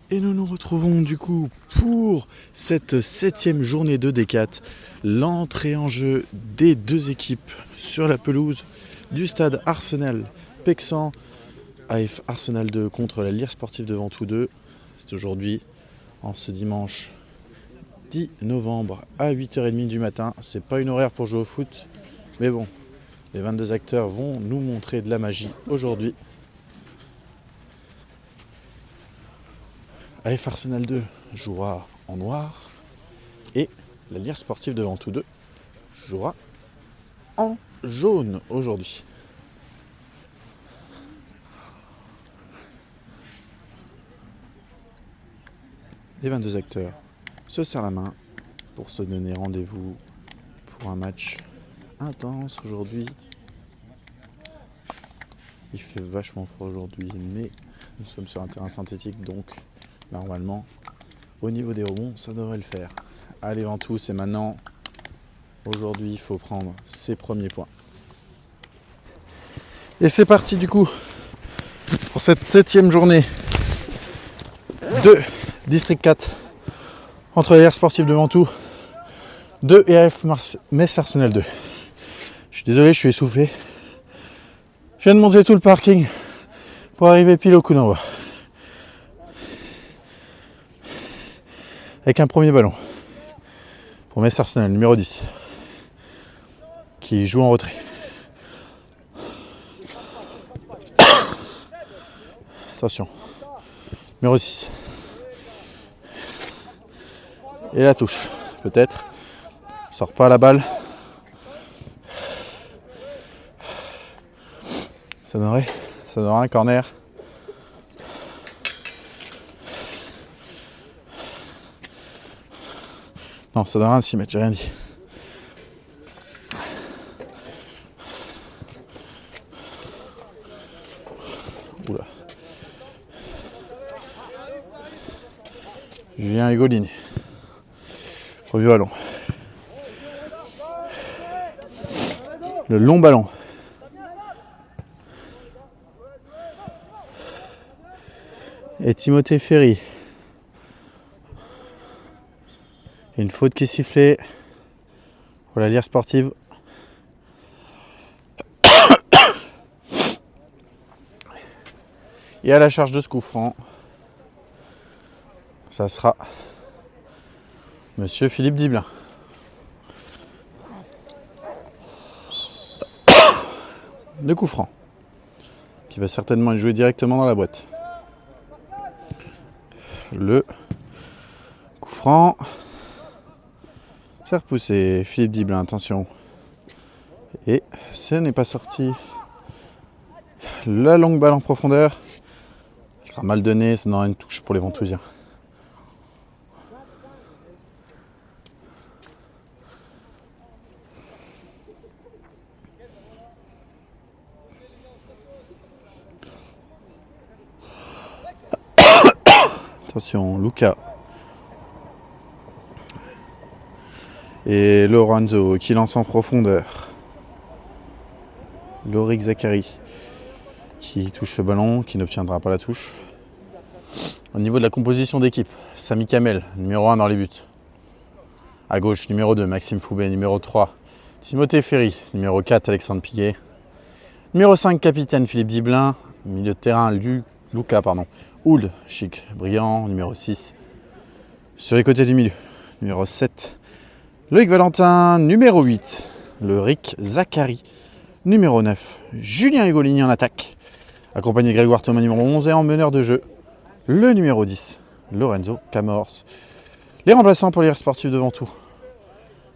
Et nous nous retrouvons du coup pour cette 7e journée de D4. L'entrée en jeu des deux équipes sur la pelouse du stade Arsenal Pexan. AF Arsenal 2 contre la Lire Sportive de Ventoux 2. C'est aujourd'hui, en ce dimanche 10 novembre à 8h30 du matin. C'est pas une horaire pour jouer au foot, mais bon, les 22 acteurs vont nous montrer de la magie aujourd'hui. AF Arsenal 2 jouera en noir et la Lire Sportive de Ventoux 2 jouera en jaune aujourd'hui. Les 22 acteurs se serrent la main pour se donner rendez-vous pour un match intense aujourd'hui. Il fait vachement froid aujourd'hui, mais nous sommes sur un terrain synthétique, donc normalement, au niveau des rebonds, ça devrait le faire. Allez, Ventoux, c'est maintenant. Aujourd'hui, il faut prendre ses premiers points. Et c'est parti du coup pour cette 7e journée de District 4 entre les Lire Sportives de Ventoux 2 et AF Metz Arsenal 2. Je suis désolé, je suis essoufflé. Je viens de monter tout le parking pour arriver pile au coup d'envoi. Avec un premier ballon pour Metz Arsenal, numéro 10, qui joue en retrait. Attention, numéro 6. Et la touche, peut-être. Sort pas la balle. Ça donnerait un corner. Non, ça donnerait un 6 mètres, j'ai rien dit. Oula. Julien Hugolini. Premier ballon. Le long ballon. Et Timothée Ferry. Une faute qui est sifflée pour la Lire Sportive. Et à la charge de ce coup franc, ça sera Monsieur Philippe Diblin. Le coup franc, qui va certainement jouer directement dans la boîte. Le coup franc. C'est repoussé, Philippe Diblin, attention. Et ce n'est pas sorti. La longue balle en profondeur. Elle sera mal donnée, ça n'aura une touche pour les Ventousiens. Attention, Luca. Et Lorenzo qui lance en profondeur. Lorik Zachary qui touche le ballon, qui n'obtiendra pas la touche. Au niveau de la composition d'équipe, Samy Kamel, numéro 1 dans les buts. À gauche, numéro 2, Maxime Foubet, numéro 3, Timothée Ferry, numéro 4, Alexandre Piguet. Numéro 5, capitaine Philippe Diblin. Milieu de terrain, Luca, Ould, Chic, Brillant, numéro 6. Sur les côtés du milieu, numéro 7, Loïc Valentin, numéro 8, le Rick Zachary, numéro 9, Julien Hugolini en attaque, accompagné de Grégoire Thomas, numéro 11, et en meneur de jeu, le numéro 10, Lorenzo Camors. Les remplaçants pour les Lire Sportives de Ventoux,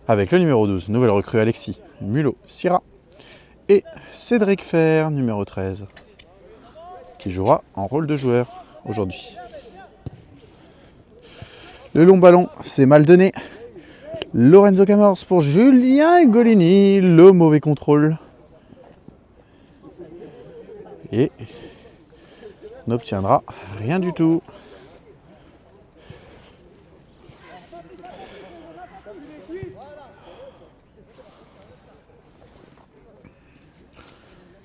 avec le numéro 12, nouvelle recrue Alexis Mulot-Syrah, et Cédric Fer, numéro 13, qui jouera en rôle de joueur aujourd'hui. Le long ballon, c'est mal donné. Lorenzo Camors pour Julien Hugolini, le mauvais contrôle. Et n'obtiendra rien du tout.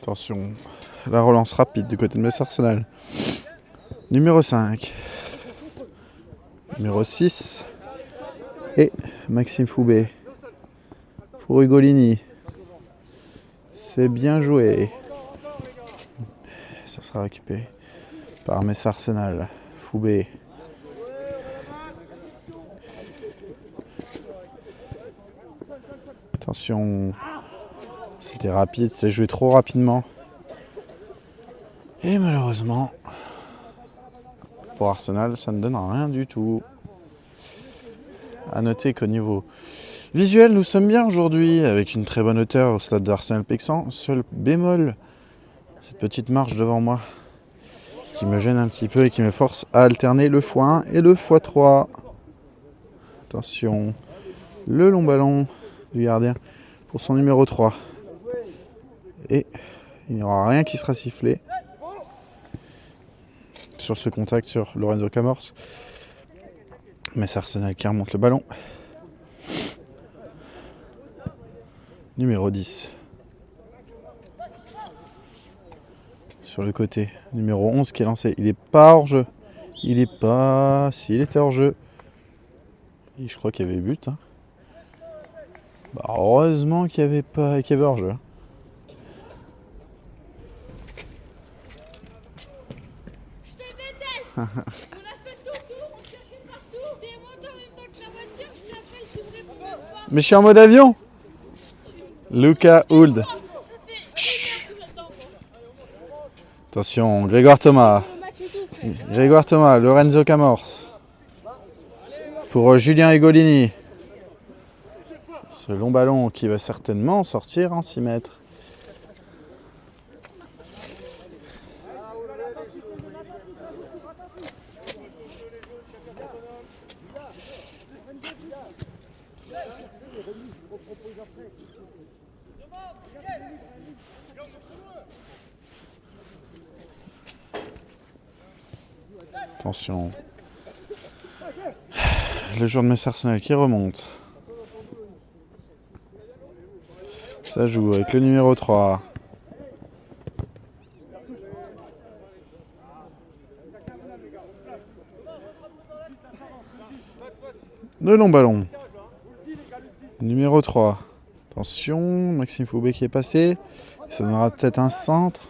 Attention, la relance rapide du côté de Metz Arsenal. Numéro 5. Numéro 6. Et Maxime Foubé. Pour Ugolini. C'est bien joué. Ça sera récupéré par Metz Arsenal. Foubé. Attention. C'était rapide, c'est joué trop rapidement. Et malheureusement, pour Arsenal, ça ne donne rien du tout. A noter qu'au niveau visuel, nous sommes bien aujourd'hui, avec une très bonne hauteur au stade d'Arsenal-Pexan. Seul bémol, cette petite marche devant moi, qui me gêne un petit peu et qui me force à alterner le x1 et le x3. Attention, le long ballon du gardien pour son numéro 3. Et il n'y aura rien qui sera sifflé sur ce contact sur Lorenzo Camors. Mais c'est Arsenal qui remonte le ballon. Numéro 10. Sur le côté. Numéro 11 qui est lancé. Il n'est pas hors jeu. Il n'est pas... Si, il était hors jeu. Et je crois qu'il y avait but. Hein. Bah, heureusement qu'il y avait pas... qu'il y avait hors jeu. On a fait tout le tour, on cherchait partout. Des motos en même temps que la voiture, je l'appelle, tu me réponds pas. Mais je suis en mode avion. Luca Huld. Chut. Attention, Grégoire Thomas. Grégoire Thomas, Lorenzo Camors. Pour Julien Ugolini. Ce long ballon qui va certainement sortir en 6 mètres. Attention. Le joueur de Metz Arsenal qui remonte. Ça joue avec le numéro 3. Le long ballon. Numéro 3. Attention, Maxime Foubé qui est passé. Ça donnera peut-être un centre.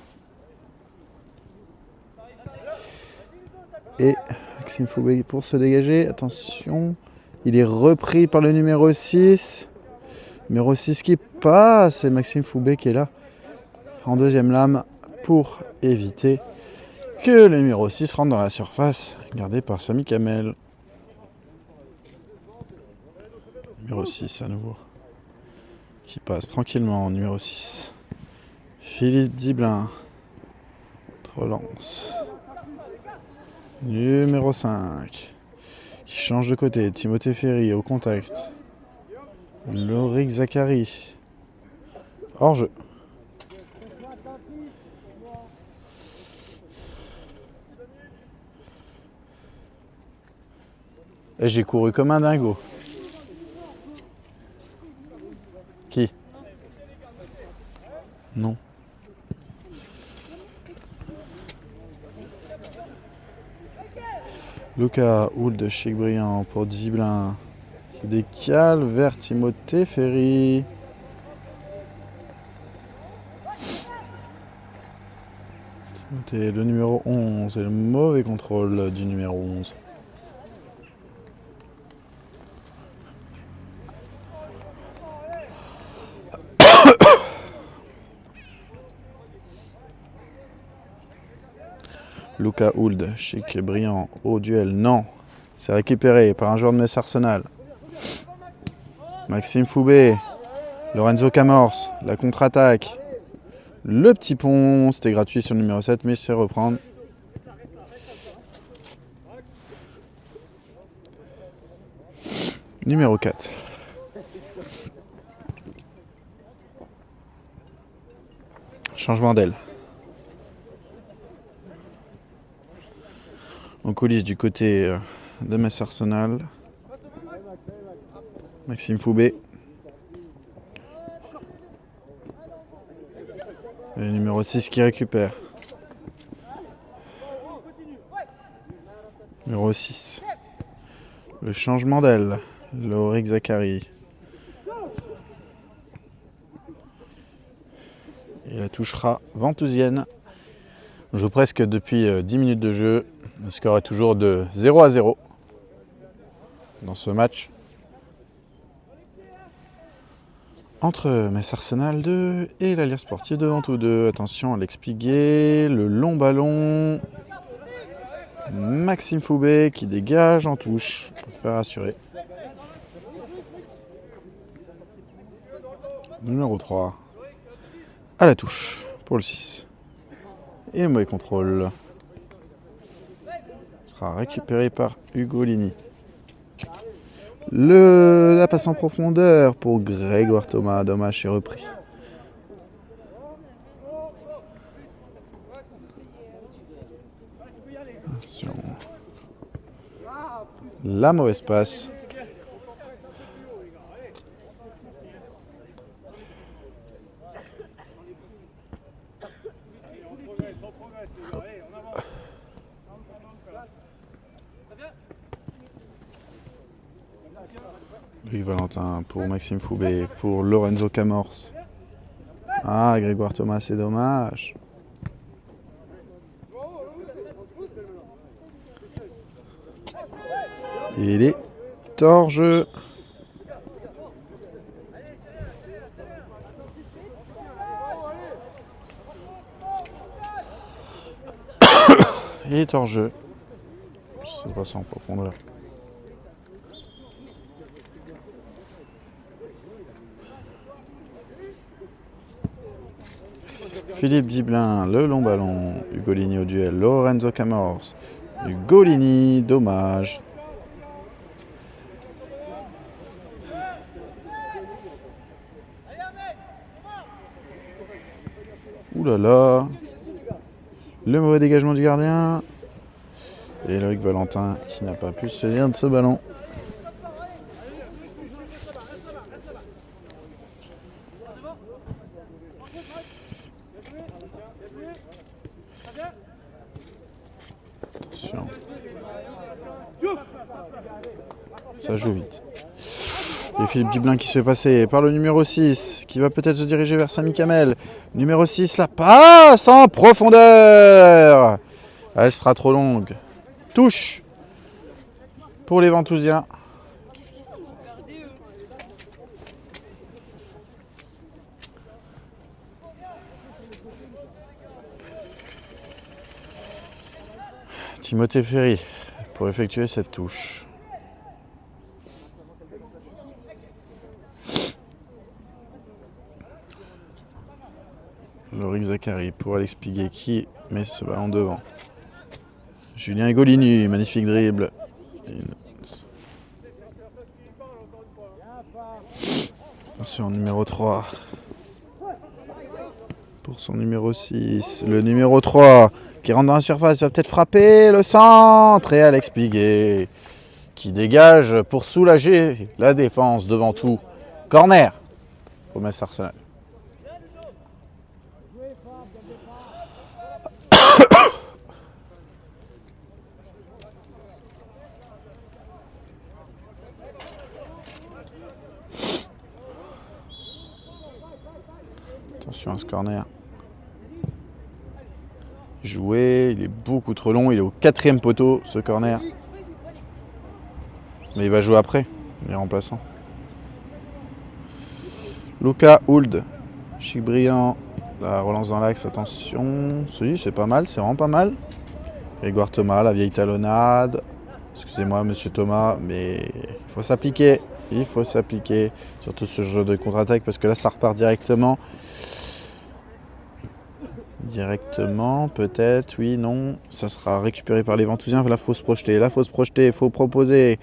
Et Maxime Foubé pour se dégager. Attention, il est repris par le numéro 6. Numéro 6 qui passe. C'est Maxime Foubé qui est là en deuxième lame pour éviter que le numéro 6 rentre dans la surface. Gardé par Samy Kamel. Numéro 6 à nouveau. Qui passe tranquillement. Numéro 6. Philippe Diblin. Relance. Numéro 5. Qui change de côté. Timothée Ferry au contact. Lorik Zachary. Hors jeu. Et j'ai couru comme un dingo. Qui? Non. Luca Huld, Chic Briand pour Diblin. Qui décale vers Timothée Ferry. Timothée, le numéro 11 et le mauvais contrôle du numéro 11. Luca Huld, Chic Briand au duel. Non, c'est récupéré par un joueur de Metz Arsenal. Maxime Foubé, Lorenzo Camors, la contre-attaque. Le petit pont, c'était gratuit sur le numéro 7, mais il se fait reprendre. Numéro 4. Changement d'aile. En coulisses du côté de Metz Arsenal. Maxime Foubé. Et le numéro 6 qui récupère. Numéro 6. Le changement d'aile. Lorik Zachary. Et la touchera Ventousienne. On joue presque depuis 10 minutes de jeu. Le score est toujours de 0-0 dans ce match entre Metz Arsenal 2 et l'Alliance Sportive de Ventoux 2. Attention, Alex Piguet, le long ballon. Maxime Foubet qui dégage en touche pour faire assurer. Numéro 3 à la touche pour le 6. Et le mauvais contrôle sera récupéré par Ugolini. La passe en profondeur pour Grégoire Thomas. Dommage, c'est repris. Attention. La mauvaise passe. Louis Valentin pour Maxime Foubet, pour Lorenzo Camors. Ah, Grégoire Thomas, c'est dommage. Il est hors jeu. Il est hors jeu. Ça passe en profondeur. Philippe Diblin, le long ballon. Ugolini au duel. Lorenzo Camors. Ugolini, dommage. Ouh là là. Le mauvais dégagement du gardien. Et Loïc Valentin qui n'a pas pu se saisir de ce ballon. Attention. Ça joue vite. Et Philippe Diblin qui se fait passer par le numéro 6, qui va peut-être se diriger vers Samy Kamel. Numéro 6, la passe en profondeur. Elle sera trop longue. Touche pour les Ventousiens. Timothée Ferry pour effectuer cette touche. Lorik Zachary pour Alex Piguet qui met ce ballon devant. Julien Ugolini, magnifique dribble. Attention, numéro 3. Pour son numéro 6. Le numéro 3 qui rentre dans la surface, il va peut-être frapper le centre. Et Alex Piguet qui dégage pour soulager la défense devant tout. Corner pour Metz Arsenal. Attention à ce corner. Joué, il est beaucoup trop long, il est au 4e poteau ce corner. Mais il va jouer après, il est remplaçant. Luca Hould, chic brillant, la relance dans l'axe, attention. C'est pas mal, c'est vraiment pas mal. Grégoire Thomas, la vieille talonnade. Excusez-moi monsieur Thomas, mais il faut s'appliquer. Il faut s'appliquer, surtout ce jeu de contre-attaque, parce que là ça repart directement. Directement, peut-être, oui, non. Ça sera récupéré par les Ventousiens. Là, il faut se projeter. Là, il faut se projeter. Il faut proposer.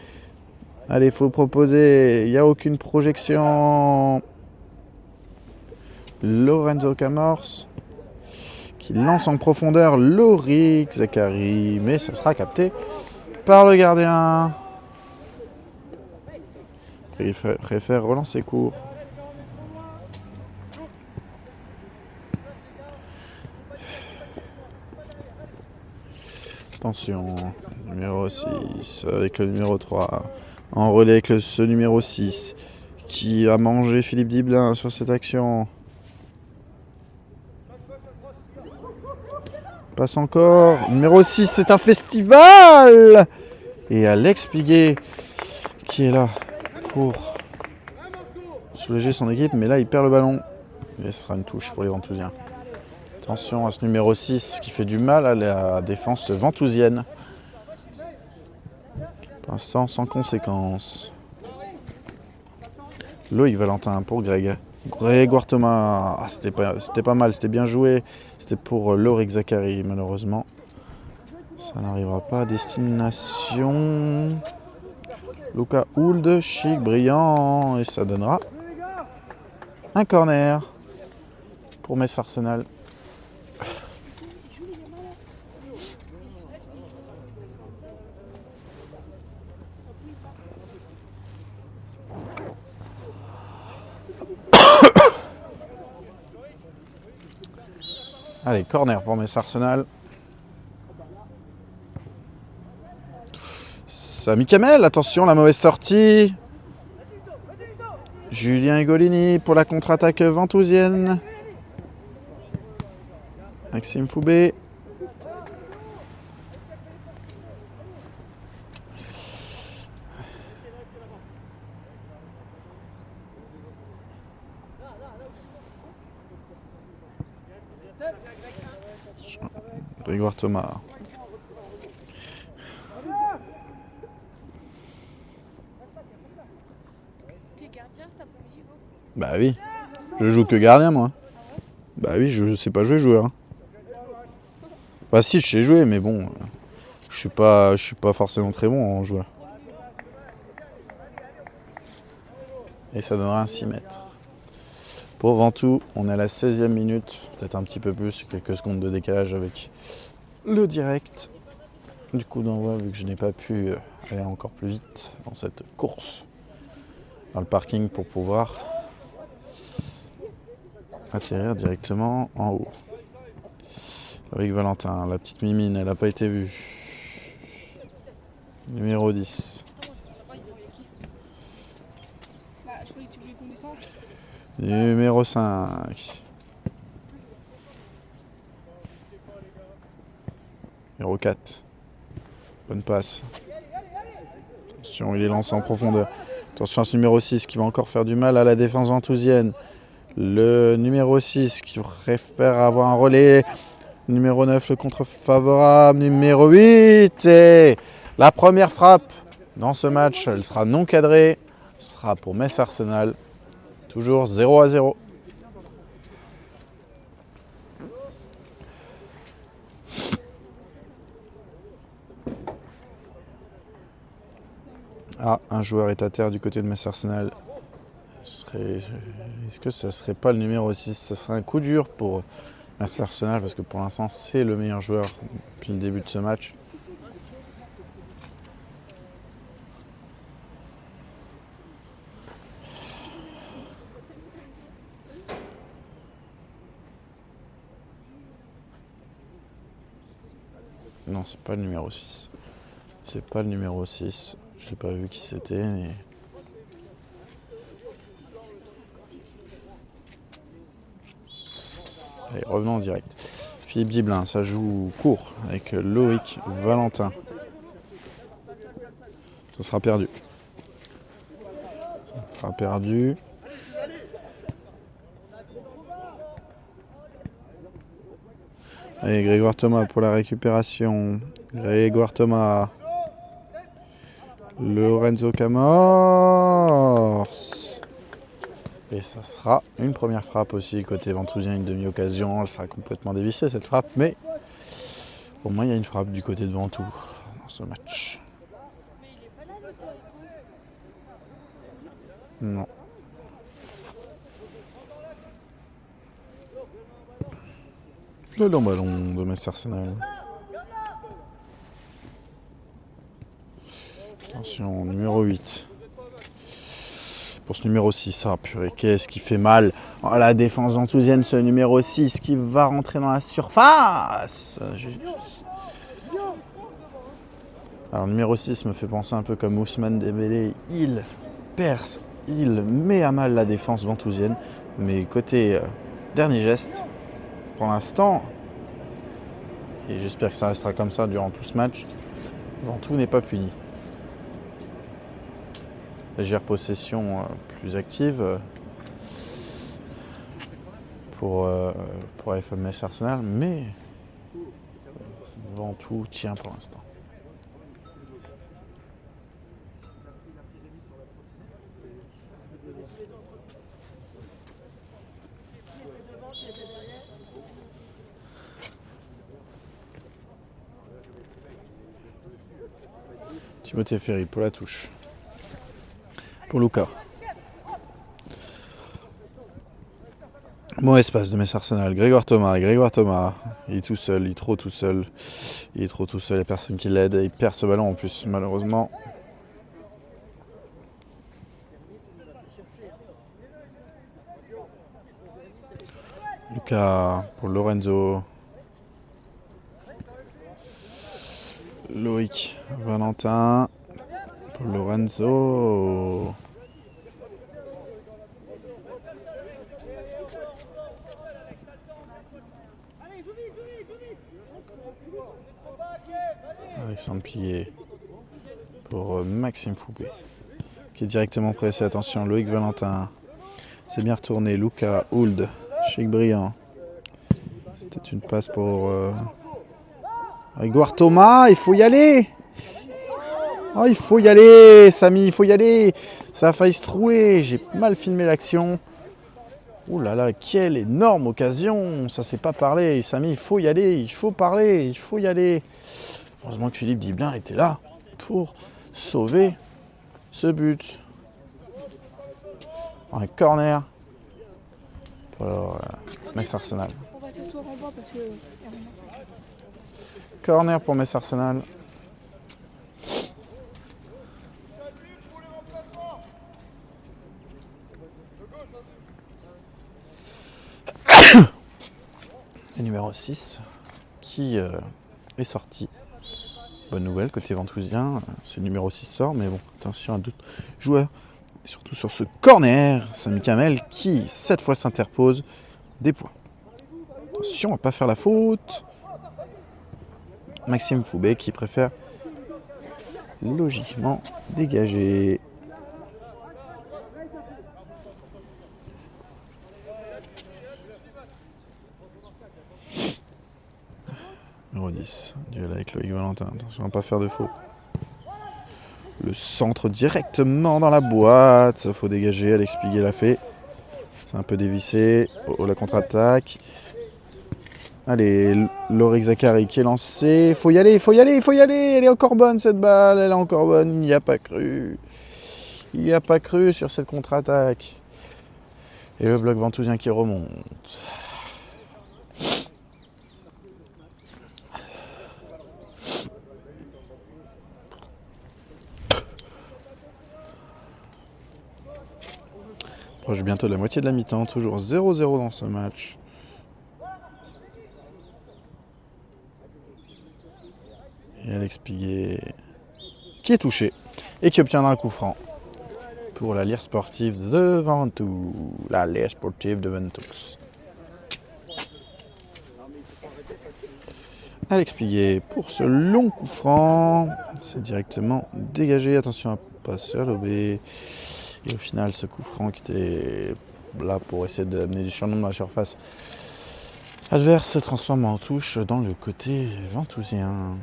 Allez, il faut proposer. Il n'y a aucune projection. Lorenzo Camors qui lance en profondeur Lorik Zachary. Mais ça sera capté par le gardien. Il préfère relancer court. Attention, numéro 6 avec le numéro 3. En relais avec ce numéro 6 qui a mangé Philippe Diblin sur cette action. Passe encore. Numéro 6, c'est un festival. Et Alex Piguet qui est là pour soulager son équipe. Mais là, il perd le ballon. Et ce sera une touche pour les Ventousiens. Attention à ce numéro 6 qui fait du mal à la défense ventousienne. Pour l'instant, sans conséquence. Loïc Valentin pour Greg. Grégoire Thomas. Ah, c'était pas mal, c'était bien joué. C'était pour Lauric Zachary, malheureusement. Ça n'arrivera pas à destination. Lucas Hould, chic, brillant. Et ça donnera un corner pour Metz Arsenal. Allez, corner pour Metz Arsenal. Samy Kamel, attention, la mauvaise sortie. Julien Hugolini pour la contre-attaque ventousienne. Maxime Foubé. Grégoire Thomas. T'es gardien cet après-midi, vous? Bah oui, je joue que gardien moi. Bah oui, je sais pas jouer joueur. Bah si, je sais jouer, mais bon, je suis pas forcément très bon en joueur. Et ça donnera un 6 mètres. Pour Ventoux, on est à la 16e minute, peut-être un petit peu plus, quelques secondes de décalage avec le direct. Du coup d'envoi, vu que je n'ai pas pu aller encore plus vite dans cette course dans le parking pour pouvoir atterrir directement en haut. Avec Valentin, la petite mimine, elle n'a pas été vue. Numéro 10. Bah, je croyais que tu voulais qu'on descende. Numéro 5. Numéro 4. Bonne passe. Attention, il est lancé en profondeur. Attention à ce numéro 6 qui va encore faire du mal à la défense ventousienne. Le numéro 6 qui préfère avoir un relais. Numéro 9, le contre favorable. Numéro 8. Et la première frappe dans ce match, elle sera non cadrée. Ce sera pour Metz Arsenal. Toujours 0-0. Ah, un joueur est à terre du côté de Metz Arsenal. Est-ce que ça serait pas le numéro 6? Ça serait un coup dur pour Metz Arsenal parce que pour l'instant c'est le meilleur joueur depuis le début de ce match. Non, c'est pas le numéro 6. C'est pas le numéro 6. J'ai pas vu qui c'était, mais... Allez, revenons en direct. Philippe Diblin, ça joue court avec Loïc Valentin. Ça sera perdu. Ça sera perdu. Allez, Grégoire Thomas pour la récupération. Grégoire Thomas. Lorenzo Camors. Et ça sera une première frappe aussi côté ventousien, une demi-occasion. Elle sera complètement dévissée cette frappe, mais au moins il y a une frappe du côté de Ventoux dans ce match. Mais il est pas là, le temps. Non. Le long ballon de Metz Arsenal. Attention, numéro 8. Pour ce numéro 6, ah purée, qu'est-ce qui fait mal. Oh, la défense ventousienne, ce numéro 6 qui va rentrer dans la surface. Alors, le numéro 6 me fait penser un peu comme Ousmane Dembélé. Il perce, il met à mal la défense ventousienne. Mais côté dernier geste, pour l'instant, et j'espère que ça restera comme ça durant tout ce match, Ventoux n'est pas puni. Légère possession plus active pour FMS Arsenal, mais Ventoux tient pour l'instant. Timothée Ferry pour la touche. Pour Lucas. Bon espace de Metz Arsenal. Grégoire Thomas. Il est tout seul, il est trop tout seul. Il n'y a personne qui l'aide. Il perd ce ballon en plus, malheureusement. Lucas pour Lorenzo. Loïc Valentin pour Lorenzo. Alexandre Piguet pour Maxime Foubé qui est directement pressé. Attention, Loïc Valentin. C'est bien retourné. Lucas Hould. Chic Briand. C'était une passe pour Grégoire Thomas. Il faut y aller. Oh, il faut y aller, Samy, il faut y aller. Ça a failli se trouer. J'ai mal filmé l'action. Ouh là là, quelle énorme occasion. Ça s'est pas parlé. Samy, il faut y aller. Il faut parler. Il faut y aller. Heureusement que Philippe Diblin était là pour sauver ce but. Un corner pour Metz Arsenal. On va s'asseoir en bas parce que... Corner pour Metz Arsenal. Le numéro 6 qui est sorti. Bonne nouvelle côté ventousien, c'est le numéro 6 sort, mais bon, attention à d'autres joueurs. Et surtout sur ce corner, Samy Kamel qui cette fois s'interpose des points. Attention à ne pas faire la faute. Maxime Foubé qui préfère logiquement dégager. Numéro 10, duel avec Loïc Valentin. Attention à ne pas faire de faute. Le centre directement dans la boîte. Ça faut dégager. Alex Piguet l'a fait. C'est un peu dévissé. Oh, la contre-attaque. Allez, Lauric Zachary qui est lancé. Faut y aller. Elle est encore bonne cette balle. Elle est encore bonne. Il n'y a pas cru. Sur cette contre-attaque. Et le bloc ventousien qui remonte. Proche bientôt de la moitié de la mi-temps, toujours 0-0 dans ce match. Et Alex Piguet qui est touché et qui obtiendra un coup franc pour la Lire sportive de Ventoux. La Lire sportive de Ventoux. Alex Piguet pour ce long coup franc. C'est directement dégagé. Attention à ne pas se lober. Et au final, ce coup franc qui était là pour essayer d'amener du surnom dans la surface adverse se transforme en touche dans le côté ventousien.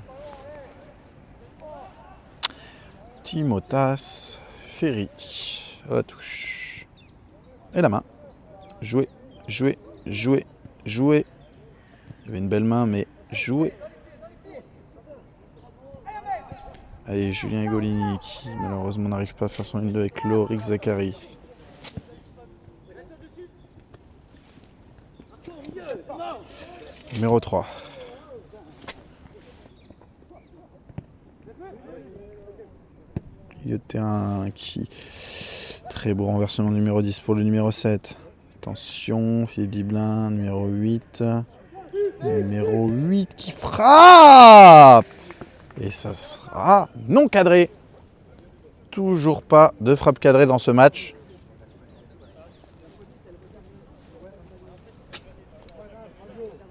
Timothée Ferry à la touche. Et la main. Jouer. Il y avait une belle main, mais jouer. Allez, Julien Golini qui malheureusement n'arrive pas à faire son 1-2 avec Lauric Zachary. Numéro 3. Milieu de terrain qui... Très beau renversement numéro 10 pour le numéro 7. Attention, Philippe Diblin, numéro 8. Numéro 8 qui frappe! Et ça sera non cadré. Toujours pas de frappe cadrée dans ce match.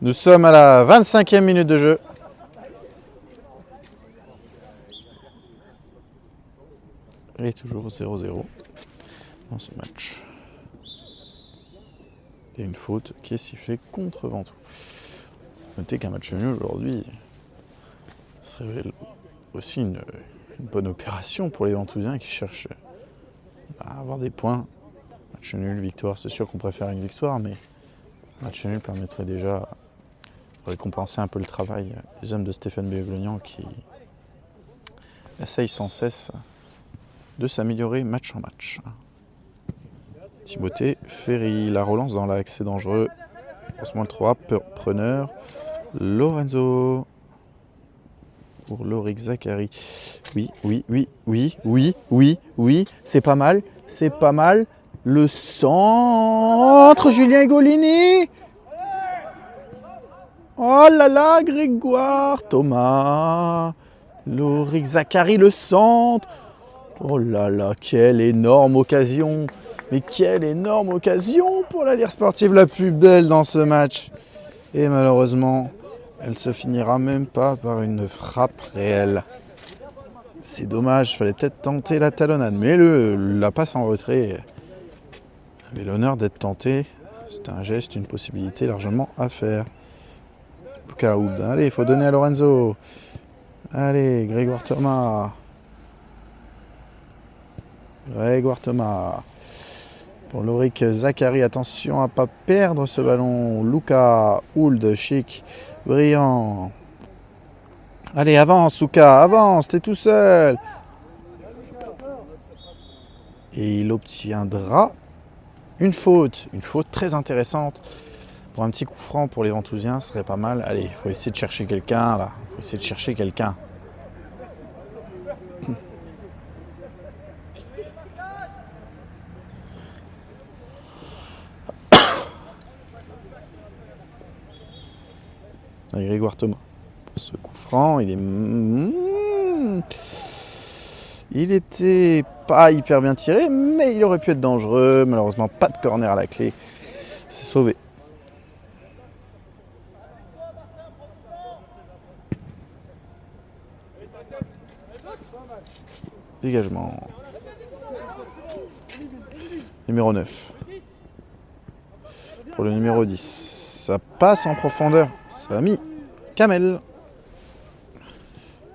Nous sommes à la 25e minute de jeu. Et toujours 0-0 dans ce match. Et une faute qui est sifflée contre Ventoux. Notez qu'un match nul aujourd'hui se révèle aussi une bonne opération pour les Ventousiens qui cherchent à avoir des points. Match nul, victoire, c'est sûr qu'on préfère une victoire, mais un match nul permettrait déjà de récompenser un peu le travail des hommes de Stéphane Béglognan qui essayent sans cesse de s'améliorer match en match. Timothée Ferry, la relance dans l'axe, c'est dangereux. Heureusement le 3, preneur. Lorenzo pour Lorik Zachary. Oui, c'est pas mal. Le centre, Julien Egolini. Oh là là, Grégoire Thomas. Lorik Zachary, le centre. Oh là là, quelle énorme occasion. Mais quelle énorme occasion pour la Lire sportive la plus belle dans ce match. Et malheureusement, elle se finira même pas par une frappe réelle. C'est dommage, il fallait peut-être tenter la talonnade. Mais la passe en retrait avait l'honneur d'être tentée. C'était un geste, une possibilité largement à faire. Foucault, allez, il faut donner à Lorenzo. Allez, Grégoire Thomas. Pour Lorik Zachary, attention à ne pas perdre ce ballon. Luca, Ould, chic, brillant. Allez, avance, Luca, avance, t'es tout seul. Et il obtiendra une faute très intéressante. Pour un petit coup franc pour les Ventousiens, ce serait pas mal. Allez, il faut essayer de chercher quelqu'un là. Avec Grégoire Thomas. Pour ce coup franc, il était pas hyper bien tiré, mais il aurait pu être dangereux. Malheureusement, pas de corner à la clé. C'est sauvé. Dégagement. Numéro 9. Pour le numéro 10. Ça passe en profondeur. Ça a mis Kamel.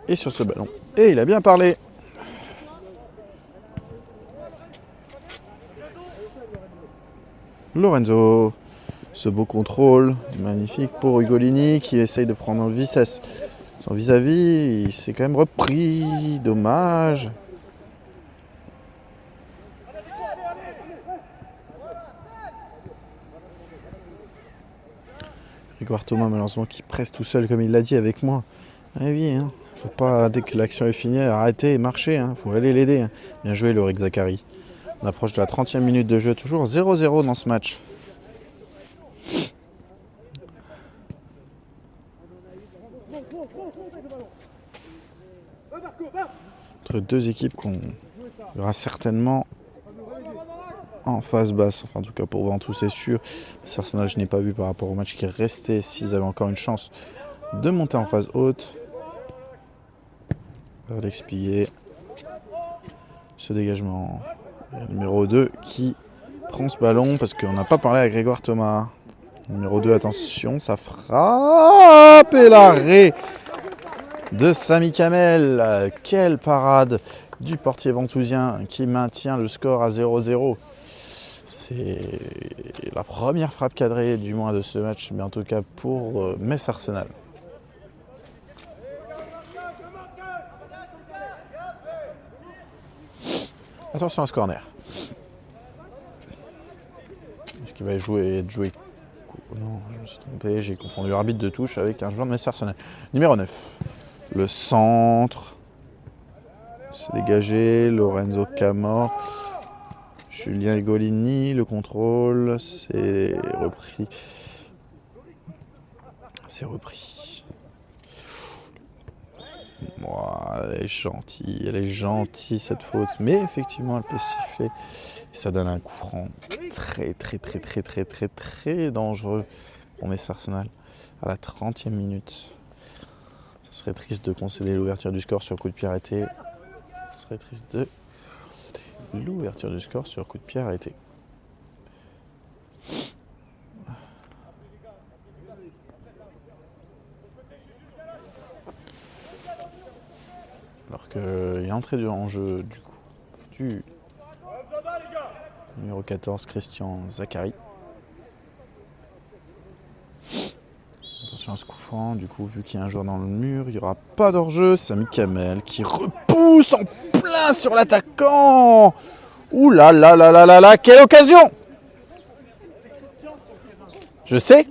Et sur ce ballon. Et il a bien parlé. Lorenzo. Ce beau contrôle. Magnifique pour Ugolini qui essaye de prendre en vitesse son vis-à-vis. Il s'est quand même repris. Dommage. Grégoire Thomas, malheureusement, qui presse tout seul, comme il l'a dit avec moi. Ah oui, hein. Faut pas, dès que l'action est finie, arrêter et marcher. Hein. Faut aller l'aider. Hein. Bien joué, Lorik Zachary. On approche de la 30e minute de jeu, toujours 0-0 dans ce match. Entre deux équipes qu'on verra certainement en phase basse, enfin en tout cas pour Ventoux c'est sûr. Arsenal je n'ai pas vu par rapport au match qui restait s'ils avaient encore une chance de monter en phase haute. Alex Pillet, ce dégagement, numéro 2 qui prend ce ballon parce qu'on n'a pas parlé à Grégoire Thomas. Numéro 2, attention, ça frappe et l'arrêt de Samy Kamel. Quelle parade du portier ventousien qui maintient le score à 0-0. C'est la première frappe cadrée du moins de ce match, mais en tout cas pour Metz Arsenal. Attention à ce corner. Est-ce qu'il va être joué? Non, je me suis trompé, j'ai confondu l'arbitre de touche avec un joueur de Metz Arsenal. Numéro 9, le centre. C'est dégagé, Lorenzo Camor. Julien Egolini, le contrôle, c'est repris. Wow, elle est gentille cette faute. Mais effectivement, elle peut siffler. Et ça donne un coup franc très dangereux pour Metz Arsenal à la 30e minute. Ce serait triste de concéder l'ouverture du score sur coup de pied arrêté. Ce serait triste de l'ouverture du score sur coup de pied arrêté. Alors qu'il est entré en jeu du coup du numéro 14 Christian Zachary. Attention à ce coup franc, du coup vu qu'il y a un joueur dans le mur, il n'y aura pas d'hors-jeu. Sami Kamel qui repousse en plein sur l'attaquant. Ouh là là là là là là, quelle occasion! Je sais.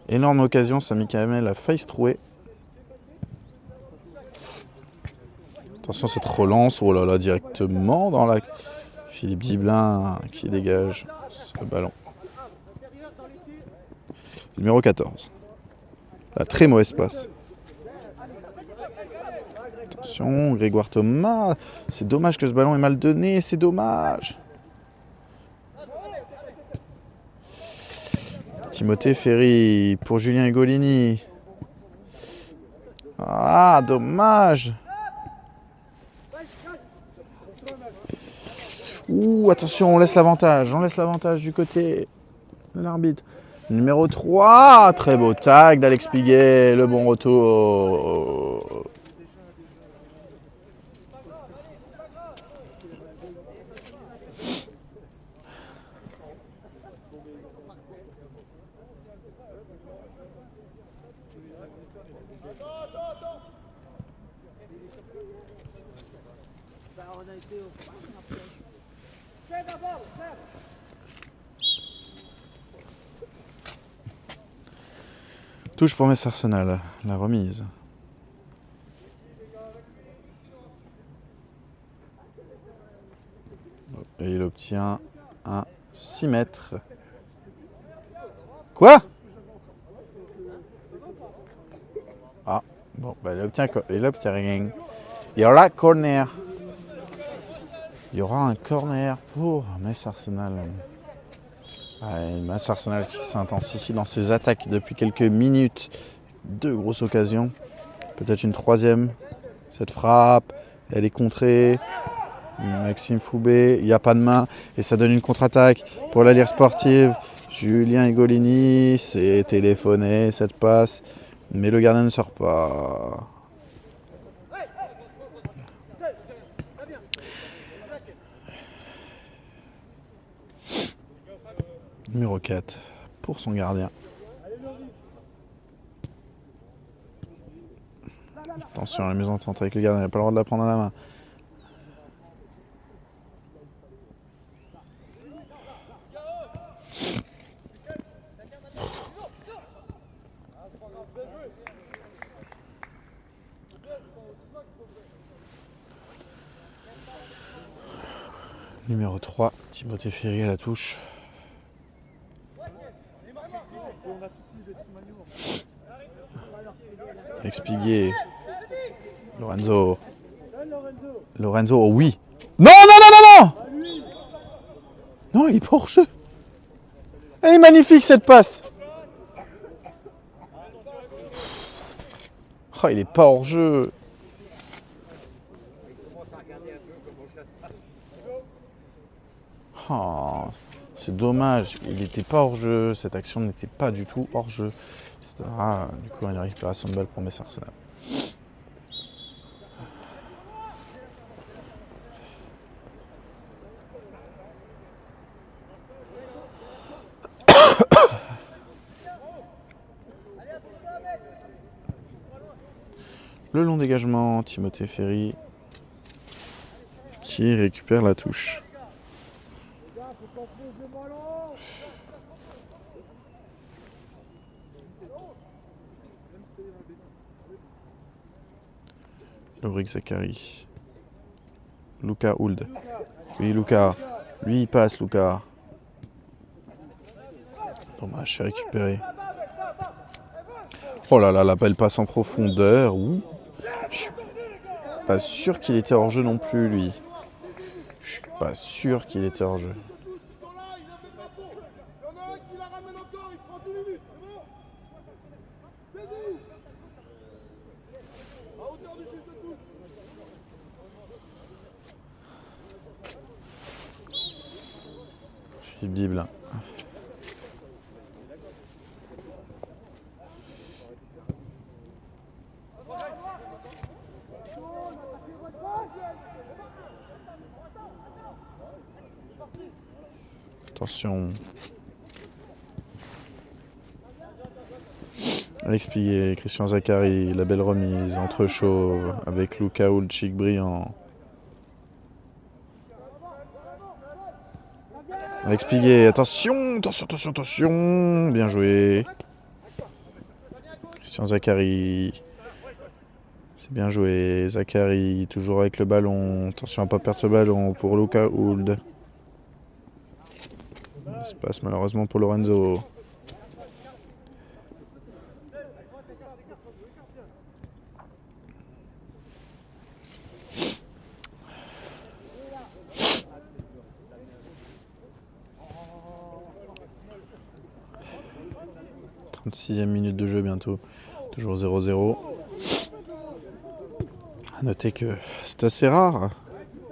Énorme occasion, Sami Kamel a failli se trouver. Attention cette relance, oh là là, directement dans l'axe. Philippe Diblin qui dégage ce ballon. Numéro 14. La très mauvaise passe. Attention, Grégoire Thomas. C'est dommage que ce ballon est mal donné, c'est dommage. Timothée Ferry pour Julien Ugolini. Ah, dommage. Ouh, attention, on laisse l'avantage du côté de l'arbitre. Numéro 3, très beau tag d'Alex Piguet, le bon retour. Touche pour Metz Arsenal, la remise. Et il obtient un 6 mètres. Quoi? Ah, bon, bah il obtient rien. Il y aura corner. Il y aura un corner pour Metz Arsenal. Metz Arsenal qui s'intensifie dans ses attaques depuis quelques minutes. Deux grosses occasions. Peut-être une troisième. Cette frappe, elle est contrée. Maxime Foubé, il n'y a pas de main. Et ça donne une contre-attaque pour la Lire sportive. Julien Ugolini, c'est téléphoné cette passe. Mais le gardien ne sort pas. Numéro 4 pour son gardien. Attention à la mésentente avec le gardien, il n'a pas le droit de la prendre à la main. Numéro 3, Timothée Ferry à la touche. Expigué. Lorenzo. Oh oui. Non. Non, il est pas hors jeu. Elle est magnifique cette passe. Oh, il est pas hors jeu. Oh, c'est dommage, il n'était pas hors jeu, cette action n'était pas du tout hors jeu. Du coup, une récupération de balle pour Metz Arsenal. Le long dégagement, Timothée Ferry qui récupère la touche. Lorik Zachary Lucas Huld. Oui, Lucas. Lui, il passe, Lucas. Dommage, c'est récupéré. Oh là là, la belle passe en profondeur. Ouh. Je suis pas sûr qu'il était hors jeu non plus, lui. Je suis pas sûr qu'il était hors jeu. Philippe Dible. Attention. Alex Piguet, Christian Zachary, la belle remise entre chauve avec Lucas Huld, chic brillant. Alex Piguet, attention, attention, attention, attention. Bien joué. Christian Zachary. C'est bien joué. Zachary, toujours avec le ballon. Attention à ne pas perdre ce ballon pour Lucas Huld. Ça se passe malheureusement pour Lorenzo. « 36e minute de jeu bientôt. Toujours 0-0. A noter que c'est assez rare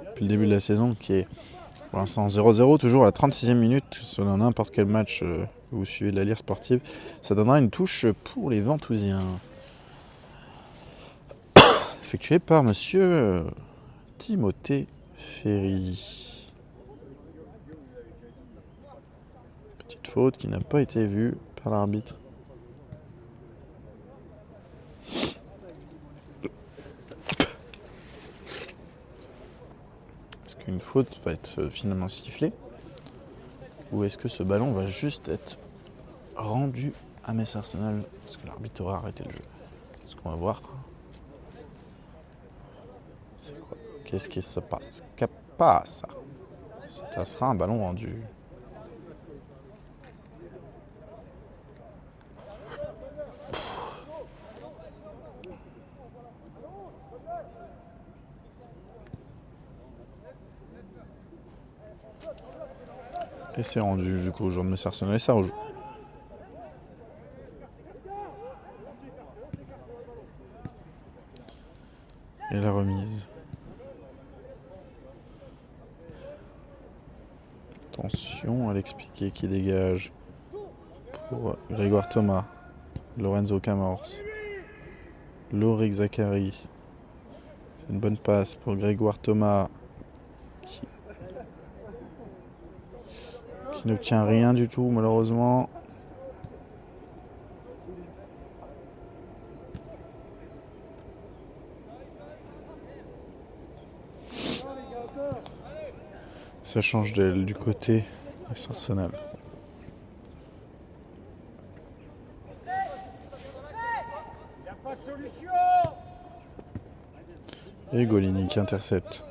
depuis le début de la saison qui est pour l'instant 0-0 toujours à la 36e minute. Selon n'importe quel match que vous suivez de la Lire sportive, ça donnera une touche pour les Ventousiens. Effectué par monsieur Timothée Ferry. Petite faute qui n'a pas été vue par l'arbitre. Est-ce qu'une faute va être finalement sifflée? Ou est-ce que ce ballon va juste être rendu à Metz Arsenal? Parce que l'arbitre aura arrêté le jeu. Ce qu'on va voir. C'est quoi? Qu'est-ce qui se passe? Qu'est-ce qui se passe? Ça sera un ballon rendu. Et c'est rendu du coup au joueur de Metz Arsenal et ça rejoue. Et la remise. Attention, Alex Piquet qui dégage pour Grégoire Thomas, Lorenzo Camors, Lorik Zachary. Une bonne passe pour Grégoire Thomas qui n'obtient rien du tout malheureusement. Ça change du côté de Arsenal. Et Golini qui intercepte.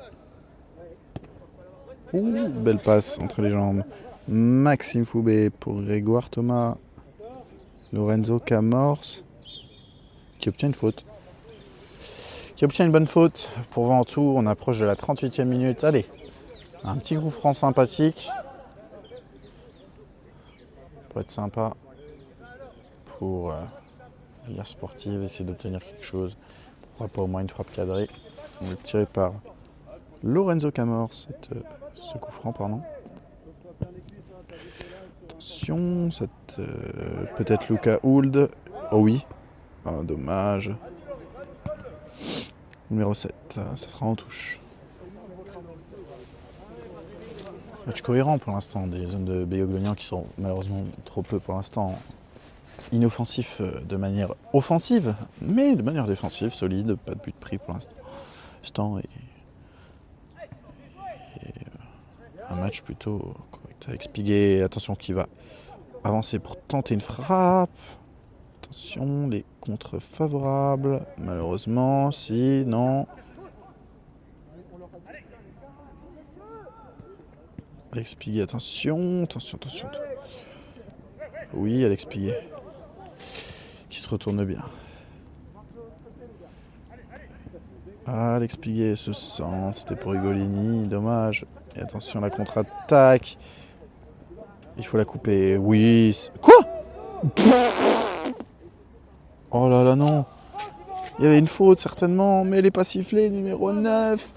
Ouh, belle passe entre les jambes. Maxime Foubé pour Grégoire Thomas. Lorenzo Camors qui obtient une faute. Qui obtient une bonne faute pour Ventoux. On approche de la 38e minute. Allez, un petit coup franc sympathique. Pour être sympa. Pour la Lire sportive, essayer d'obtenir quelque chose. Pourquoi pas au moins une frappe cadrée. On est tiré par Lorenzo Camors, ce coup franc, pardon. Attention, peut-être Lucas Huld. Oh oui, oh, dommage. Numéro 7, ça sera en touche. Match cohérent pour l'instant, des zones de Béoglonian qui sont malheureusement trop peu pour l'instant. Inoffensifs de manière offensive, mais de manière défensive, solide, pas de but pris pour l'instant. Et un match plutôt correct avec Piguet. Attention qui va avancer pour tenter une frappe. Attention, les contres favorables. Malheureusement, si, non. Alex Piguet, attention. Oui, Alex Piguet. Qui se retourne bien. Alex Piguet se sent. C'était pour Ugolini. Dommage. Et attention, la contre-attaque. Il faut la couper. Oui. Quoi? Oh là là, non. Il y avait une faute, certainement. Mais elle n'est pas sifflée. Numéro 9.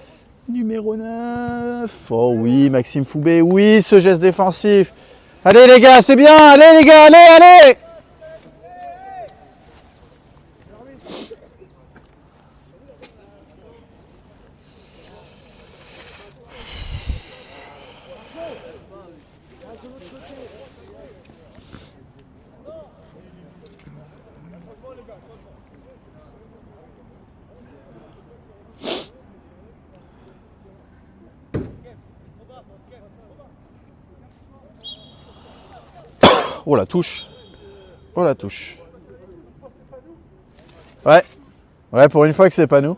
Oh oui, Maxime Foubé. Oui, ce geste défensif. Allez les gars, c'est bien. Allez les gars, allez. Oh la touche. Ouais, pour une fois que c'est pas nous.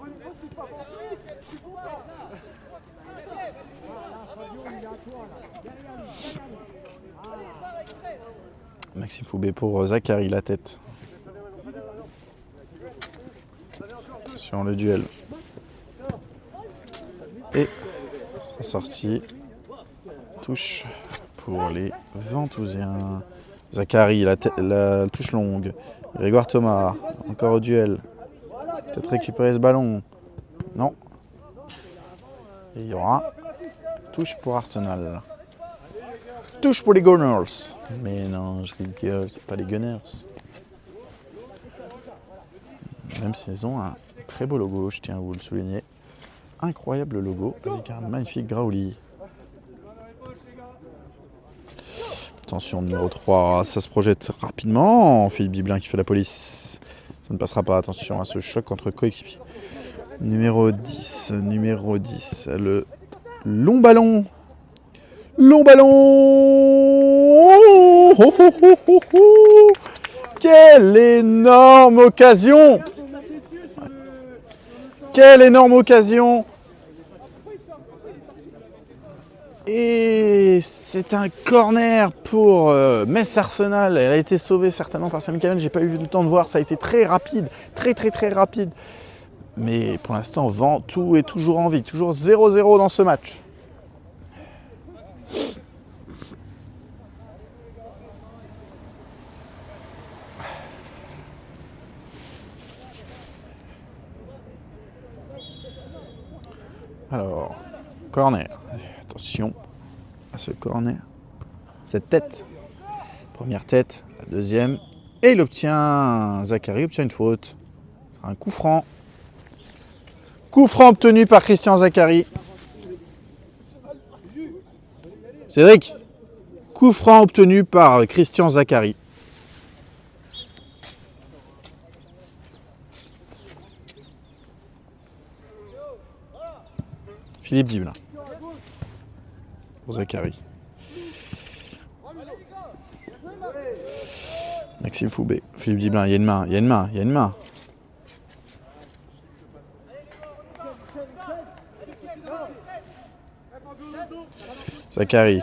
Maxime Foubé pour Zachary, la tête. Sur le duel. Et sera sorti. Touche pour les Ventousiens. Zachary, la touche longue. Grégoire Thomas, encore au duel. Peut-être récupérer ce ballon. Non. Et il y aura touche pour Arsenal. Touche pour les Gunners. Mais non, je rigole, c'est pas les Gunners. Même s'ils ont un très beau logo, je tiens à vous le souligner. Incroyable logo avec un magnifique graouli. Attention, numéro 3, ça se projette rapidement. Philippe Biblin qui fait la police. Ça ne passera pas, attention à ce choc entre coéquipiers. Numéro 10, le long ballon. Quelle énorme occasion! Et c'est un corner pour Metz Arsenal. Elle a été sauvée certainement par Sami Kamel. J'ai pas eu le temps de voir. Ça a été très rapide. Très rapide. Mais pour l'instant, Ventoux est toujours en vie. Toujours 0-0 dans ce match. Alors, corner. Attention à ce corner. Cette tête. Première tête, la deuxième. Et il obtient. Zachary obtient une faute. Un coup franc. Coup franc obtenu par Christian Zachary. Cédric. Coup franc obtenu par Christian Zachary. Philippe Biblin. Pour Zachary. Maxime Foubé. Philippe Biblin, il y a une main. Zachary.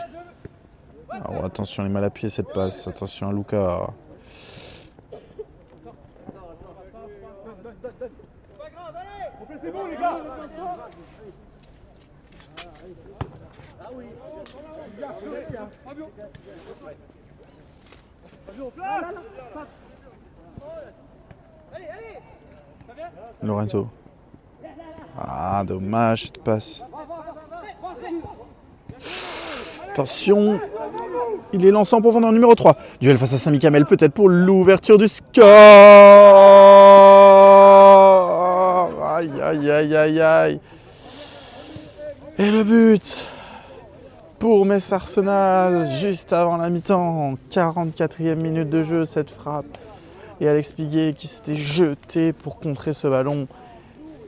Alors, attention, il est mal appuyé cette passe. Attention à Lucas. Lorenzo. Ah, dommage cette passe. Attention. Il est lancé en profondeur numéro 3. Duel face à Sami Kamel, peut-être pour l'ouverture du score. Aïe. Et le but pour Metz Arsenal, juste avant la mi-temps. 44e minute de jeu, cette frappe. Et Alex Piguet qui s'était jeté pour contrer ce ballon.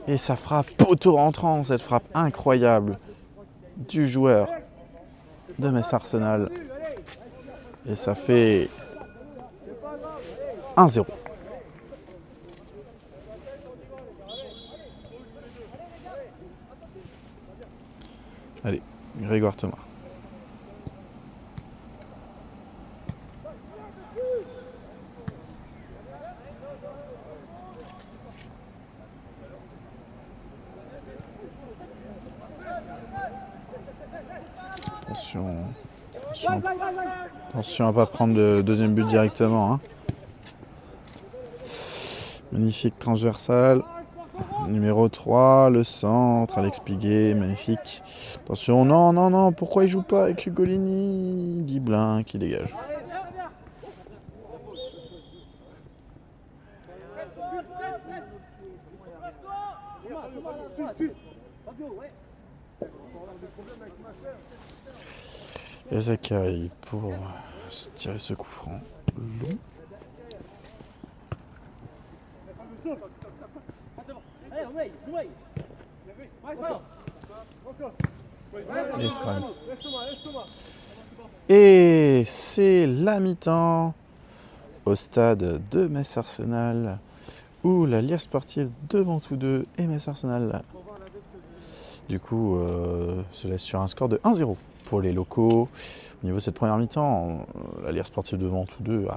Et sa frappe poteau rentrant, cette frappe incroyable du joueur de Metz Arsenal. Et ça fait 1-0. Allez, Grégoire Thomas. Attention. Attention à pas prendre le deuxième but directement. Hein. Magnifique transversal. Numéro 3, le centre, Alex Piguet, magnifique. Attention, non, non, non, pourquoi il joue pas avec Ugolini? Diblin qui dégage. Et Zachary pour se tirer ce coup franc long. Et c'est la mi-temps au stade de Metz Arsenal où la Lierre Sportive devant tous deux et Metz Arsenal du coup se laisse sur un score de 1-0 pour les locaux. Au niveau de cette première mi-temps, la Lierre Sportive devant tous deux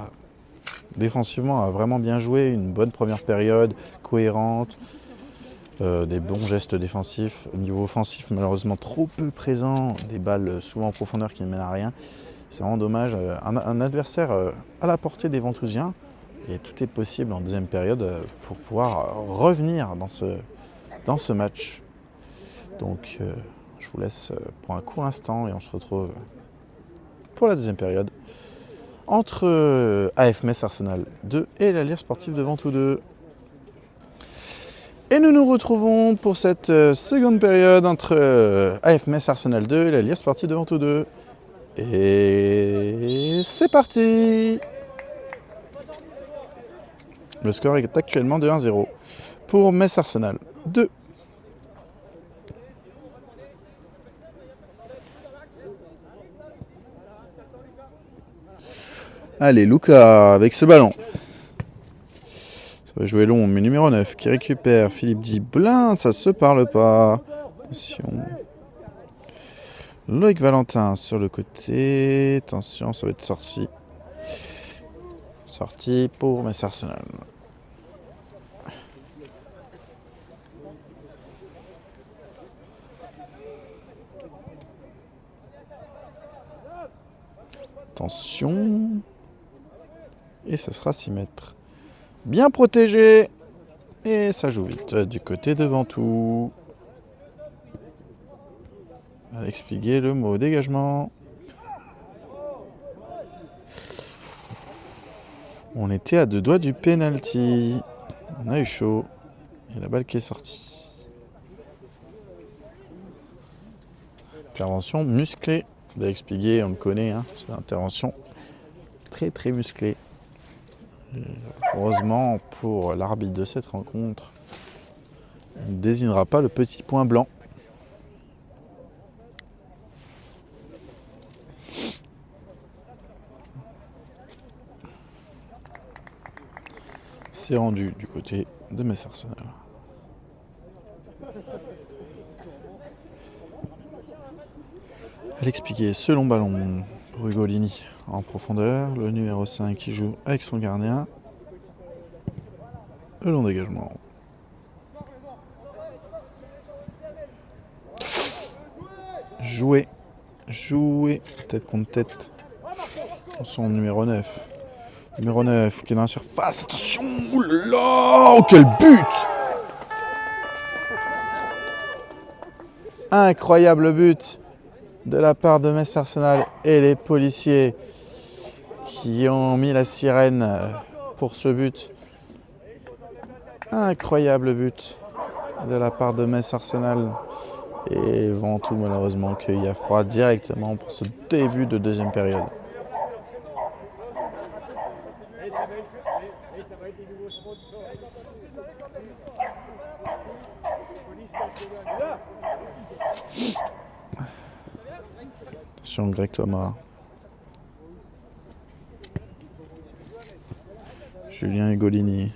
défensivement a vraiment bien joué, une bonne première période, cohérente, des bons gestes défensifs. Au niveau offensif, malheureusement trop peu présent, des balles souvent en profondeur qui ne mènent à rien. C'est vraiment dommage. Un adversaire à la portée des Ventousiens, et tout est possible en deuxième période pour pouvoir revenir dans ce match. Donc je vous laisse pour un court instant et on se retrouve pour la deuxième période entre AF Metz Arsenal 2 et la Lierre Sportive de Ventoux-2. Et nous nous retrouvons pour cette seconde période entre AF Metz Arsenal 2 et la Lierre Sportive de Ventoux-2. Et c'est parti! Le score est actuellement de 1-0 pour Metz Arsenal 2. Allez, Lucas avec ce ballon. Ça va jouer long, mais numéro 9 qui récupère. Philippe Diblin, ça se parle pas. Attention. Loïc Valentin sur le côté. Attention, ça va être sorti. Sorti pour Metz Arsenal. Attention. Et ça sera 6 mètres. Bien protégé. Et ça joue vite du côté de Ventoux. Alex Piguet, le mot dégagement. On était à 2 doigts du penalty. On a eu chaud. Et la balle qui est sortie. Intervention musclée d'Alex Piguet, on le connaît. Hein, c'est une intervention très très musclée. Heureusement pour l'arbitre de cette rencontre, il ne désignera pas le petit point blanc. C'est rendu du côté de Metz Arsenal. Alex Piguet, ce long ballon pour Ugolini en profondeur. Le numéro 5 qui joue avec son gardien. Le long dégagement. Jouer, tête contre tête. Son numéro 9. Numéro 9 qui est dans la surface. Attention, oulala, oh, quel but! Incroyable but de la part de Metz Arsenal et les policiers qui ont mis la sirène pour ce but. Incroyable but de la part de Metz Arsenal. Et Ventoux malheureusement qu'il y a froid directement pour ce début de deuxième période. Attention Greg Thomas. Julien Ugolini.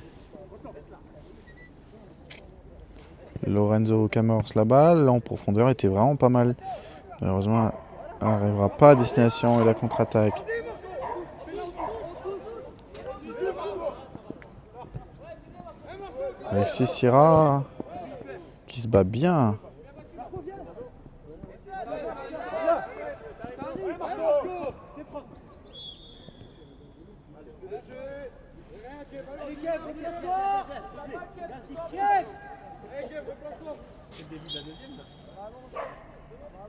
Lorenzo Camors, la balle en profondeur était vraiment pas mal. Malheureusement, elle n'arrivera pas à destination et la contre-attaque. Alexis Sierra qui se bat bien.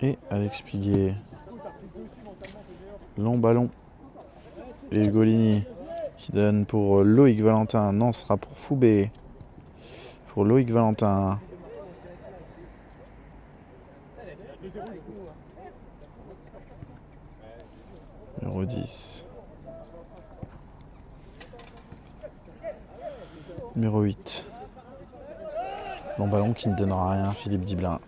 Et Alex Piguet. Long ballon. Et Ugolini qui donne pour Loïc Valentin. Non, ce sera pour Foubé. Pour Loïc Valentin. Numéro 10. Numéro 8. Long ballon qui ne donnera rien. Philippe Diblin.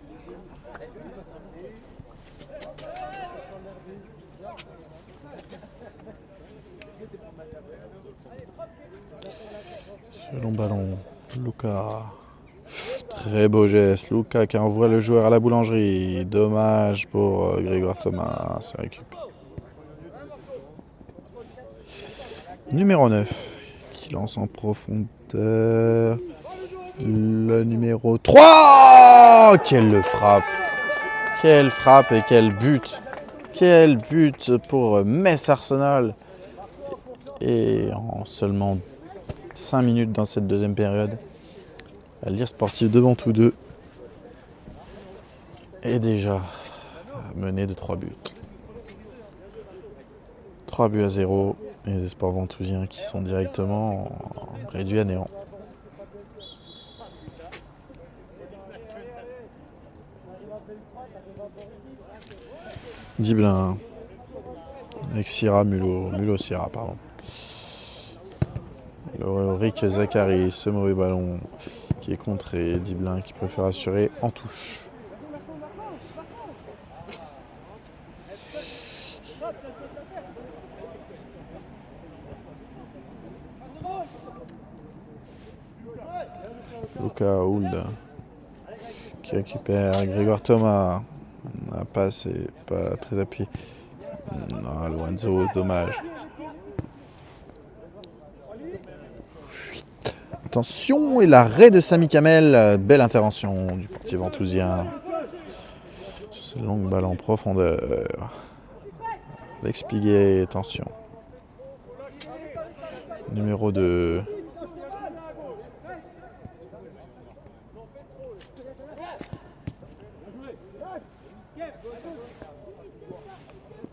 Ce long ballon. Lucas. Très beau geste. Lucas qui envoie le joueur à la boulangerie. Dommage pour Grégoire Thomas. C'est récupéré. Numéro 9. Qui lance en profondeur. Le numéro 3. Quelle frappe. Quelle frappe et quel but. Quel but pour Metz Arsenal. Et en seulement 5 minutes dans cette deuxième période. La Lire Sportive devant tous deux. Et déjà mené de 3 buts. 3 buts à 0. Et les Espoirs Ventousiens qui sont directement réduits à néant. Diblin. Avec Syrah, Mulot Syrah, pardon. Rick Zachary, ce mauvais ballon qui est contré. Diblin qui préfère assurer en touche. Lucas Hould qui récupère Grégoire Thomas. La passe est pas très appuyée. Non, Lorenzo, dommage. Attention, et l'arrêt de Samy Kamel. Belle intervention du portier ventousien. Sur cette longue balle en profondeur. Alex Piguet, attention. Numéro 2.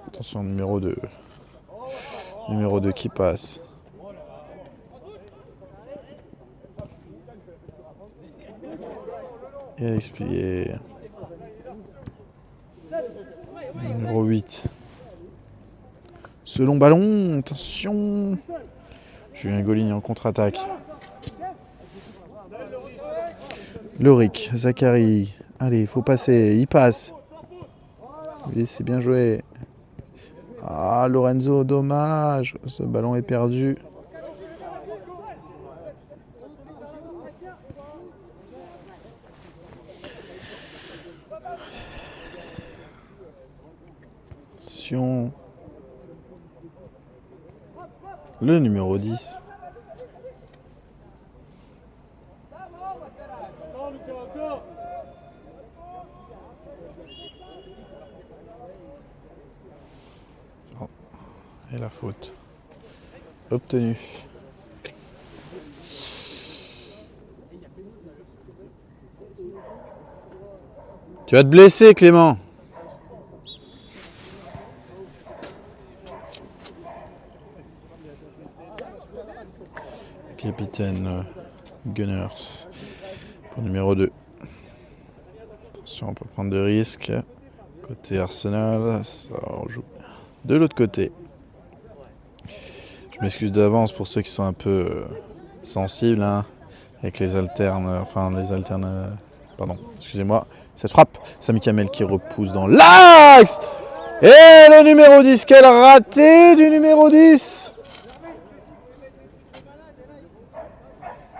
Attention, numéro 2. Numéro 2 qui passe. Et Alex Piguet. Numéro 8. Ce long ballon, attention. Julien Ugolini en contre-attaque. Loric, Zachary. Allez, il faut passer, il passe. Oui, c'est bien joué. Ah, Lorenzo, dommage. Ce ballon est perdu. Attention. Le numéro 10. Oh. Et la faute obtenue. Tu vas te blesser, Clément. Capitaine Gunners pour numéro 2. Attention, on peut prendre de risques. Côté Arsenal, ça joue de l'autre côté. Je m'excuse d'avance pour ceux qui sont un peu sensibles hein, avec les alternes. Pardon, excusez-moi. Cette frappe, Samy Kamel qui repousse dans l'axe. Et le numéro 10, quel raté du numéro 10.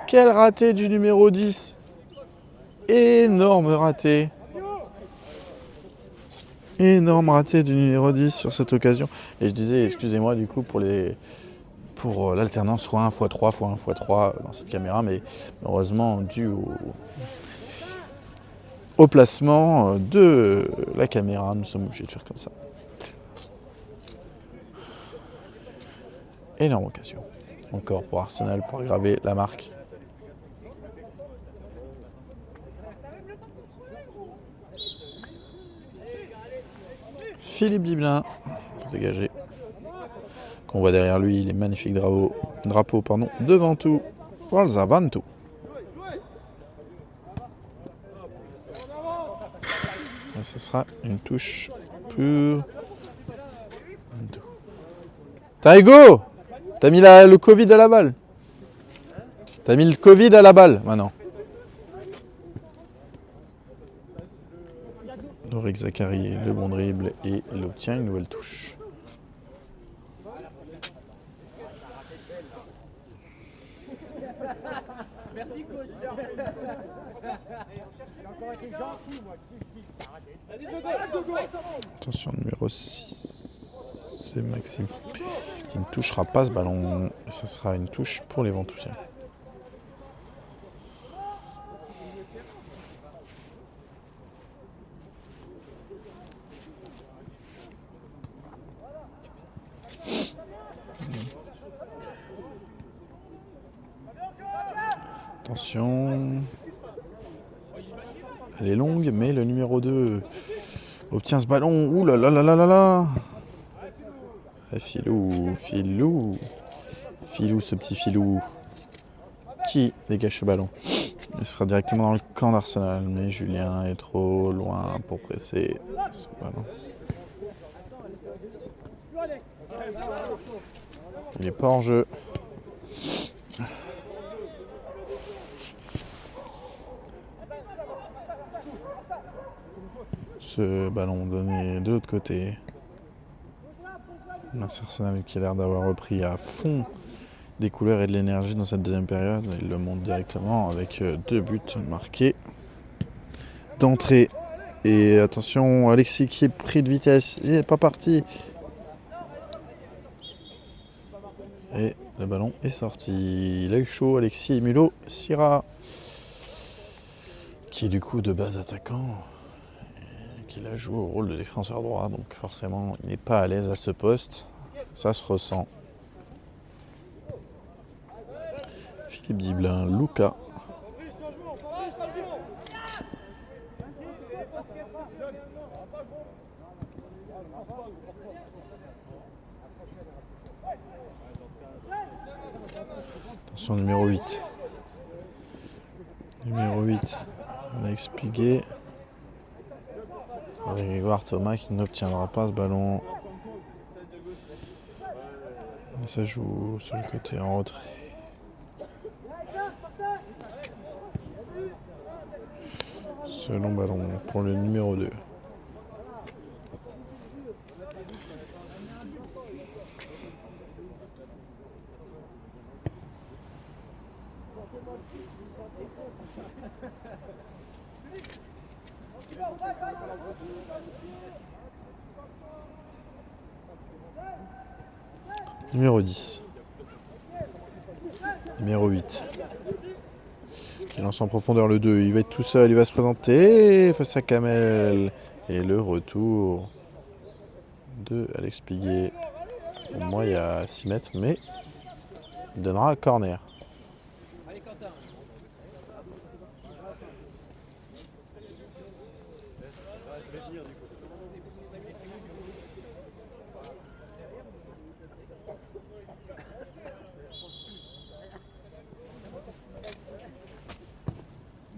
Quel raté du numéro 10. Énorme raté. Énorme raté du numéro 10 sur cette occasion. Et je disais, excusez-moi du coup pour l'alternance soit 1x3, fois 1x3 dans cette caméra, mais heureusement dû au placement de la caméra, nous sommes obligés de faire comme ça. Énorme occasion. encore pour Arsenal pour aggraver la marque. Philippe Dibelin pour dégager. Qu'on voit derrière lui les magnifiques drapeaux devant tout. Forza Vantu. Et ce sera une touche pour Taigo, t'as mis le Covid à la balle. T'as mis le Covid à la balle maintenant. Noric Zachary, le bon dribble et il obtient une nouvelle touche. Merci coach. Attention, numéro 6, c'est Maxime Fou, qui ne touchera pas ce ballon. Et ce sera une touche pour les Ventousiens. Attention. Elle est longue, mais le numéro 2 obtient ce ballon. Ouh là là là là là là. Filou, Filou. Filou, ce petit Filou. Qui dégage ce ballon? Il sera directement dans le camp d'Arsenal, mais Julien est trop loin pour presser ce ballon. Il n'est pas en jeu. Ce ballon donné de l'autre côté. Arsenal qui a l'air d'avoir repris à fond des couleurs et de l'énergie dans cette deuxième période. Il le monte directement avec 2 buts marqués d'entrée. Et attention, Alexis qui est pris de vitesse. Il n'est pas parti. Et le ballon est sorti. Il a eu chaud, Alexis Mulot Sira. Qui est du coup de base attaquant. Il a joué au rôle de défenseur droit, donc forcément il n'est pas à l'aise à ce poste, ça se ressent. Philippe Dibelin, Luca. Attention, numéro 8. Numéro 8, on a expliqué. Grégoire Thomas qui n'obtiendra pas ce ballon. Et ça joue sur le côté en retrait. Ce long ballon pour le numéro 2. Numéro 10. Numéro 8. Qui lance en profondeur le 2. Il va être tout seul, il va se présenter face à Kamel. Et le retour de Alex Piguet. Pour moi, il y a 6 mètres, mais il donnera un corner.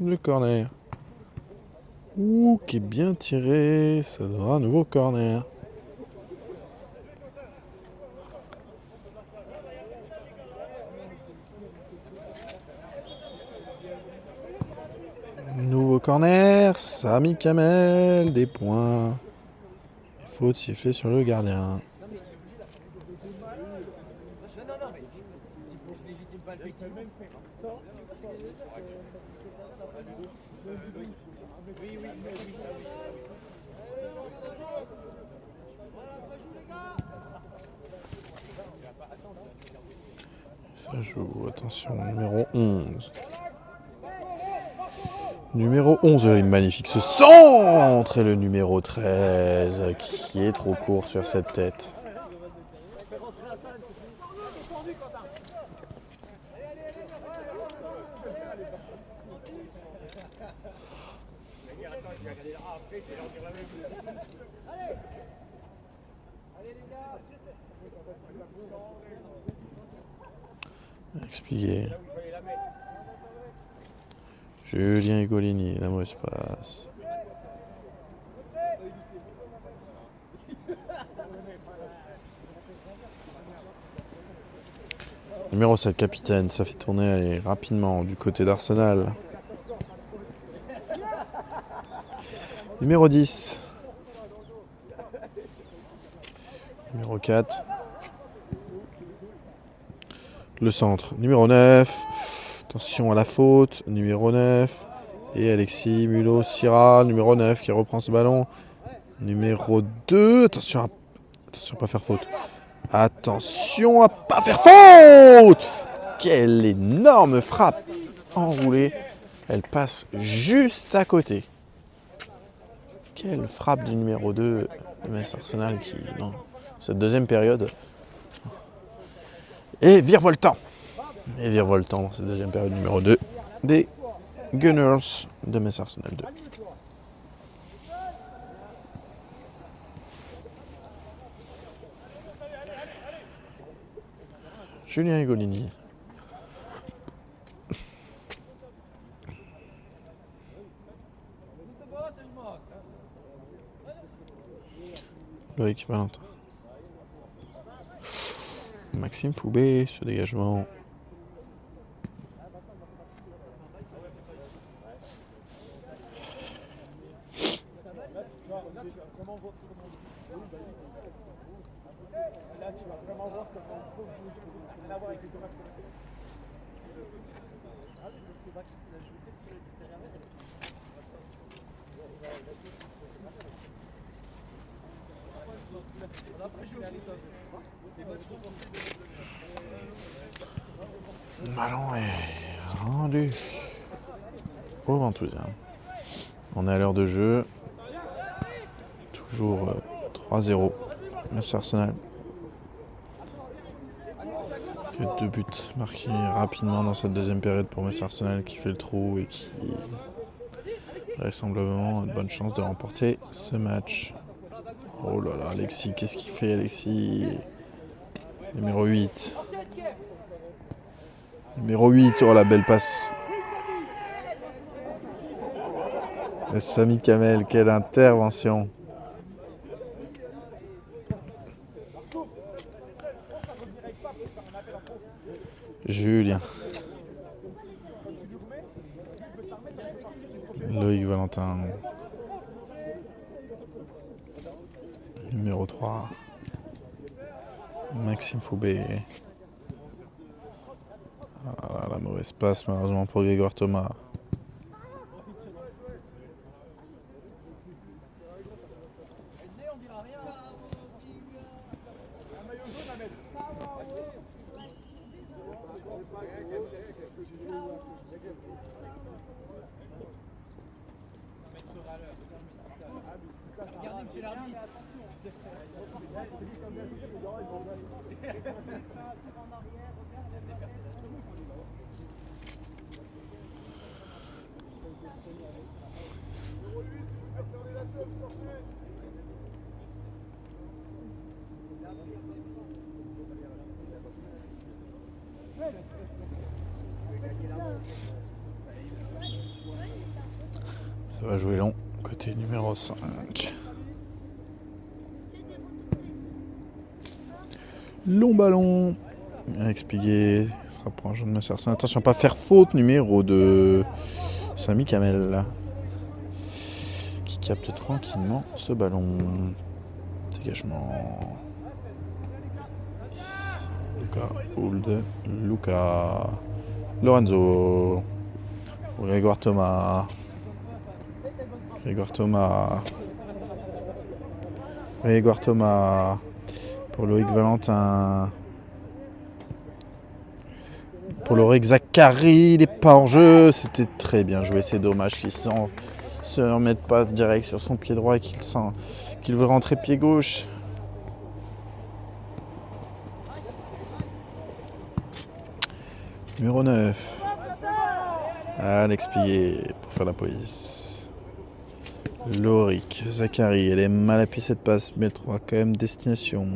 Le corner. Ouh, qui est bien tiré. Ça donnera un nouveau corner. Nouveau corner. Sami Kamel. Des points. Il faut siffler sur le gardien. Ça joue, attention, numéro 11. Numéro 11, il est magnifique ce centre. Et le numéro 13 qui est trop court sur cette tête. Expliqué. Julien Hugolini, la mauvaise passe. Numéro 7, capitaine, ça fait tourner allez, rapidement du côté d'Arsenal. Numéro 10. Numéro 4. Le centre. Numéro 9. Attention à la faute. Numéro 9. Et Alexis Mulot Syrah. Numéro 9 qui reprend ce ballon. Numéro 2. Attention à pas faire faute. Attention à pas faire faute. Quelle énorme frappe enroulée. Elle passe juste à côté. Quelle frappe du numéro 2 de Metz Arsenal qui, dans cette deuxième période, est virevoltant. Et virevoltant dans cette deuxième période numéro 2 des Gunners de Metz Arsenal 2. Julien Hugolini. Loïc Valentin. Maxime Foubé, ce dégagement. Le ballon est rendu au Ventousian. On est à l'heure de jeu. Toujours 3-0. Merci Arsenal. Que 2 buts marqués rapidement dans cette deuxième période pour Metz Arsenal qui fait le trou et qui vraisemblablement a de bonnes chances de remporter ce match. Oh là là, Alexis, qu'est-ce qu'il fait Alexis? Numéro 8. Numéro 8, oh la belle passe. Et Sami Kamel, quelle intervention. Julien. Loïc Valentin. Numéro 3. Maxime Foubé. Ah, la mauvaise passe malheureusement pour Grégoire Thomas. Ça va jouer long, côté numéro 5. Long ballon. Expliqué. Ce sera pour un jeu de Metz Arsenal. Attention, pas faire faute. Numéro 2. Sami Kamel. Qui capte tranquillement ce ballon. Dégagement. Luca Ould. Luca. Lorenzo. Grégoire Thomas. Grégoire Thomas. Grégoire Thomas. Pour Loïc Valentin. Pour Loïc Zachary, il n'est pas en jeu. C'était très bien joué. C'est dommage qu'il ne se remette pas direct sur son pied droit et qu'il veut rentrer pied gauche. Numéro 9. Alex Piguet pour faire la police. Loric, Zachary, elle est mal appuyée cette passe, mais elle trouvera quand même destination.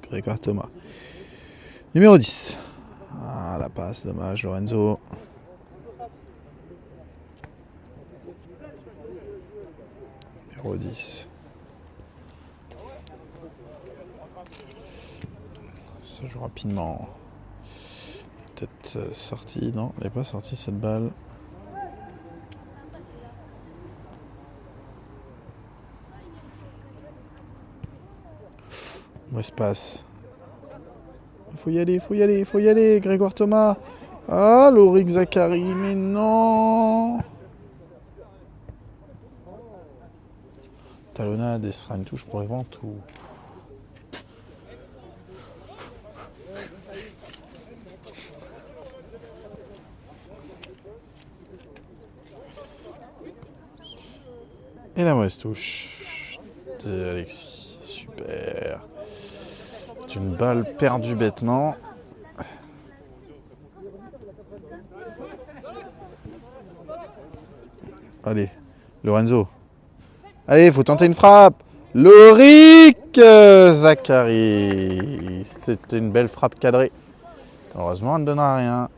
Grégoire Thomas. Numéro 10. Ah, la passe, dommage, Lorenzo. Numéro 10. Ça joue rapidement. Peut-être sortie. Non, elle n'est pas sortie cette balle. Où se passe? Faut y aller, faut y aller, faut y aller, Grégoire Thomas. Ah, Loric Zachary, mais non. Talonnade et ce sera une touche pour les ventes ou... Et la mauvaise touche de Alexis. Super. C'est une balle perdue bêtement. Allez, Lorenzo. Allez, il faut tenter une frappe. Loric Zachary. C'était une belle frappe cadrée. Heureusement, elle ne donnera rien.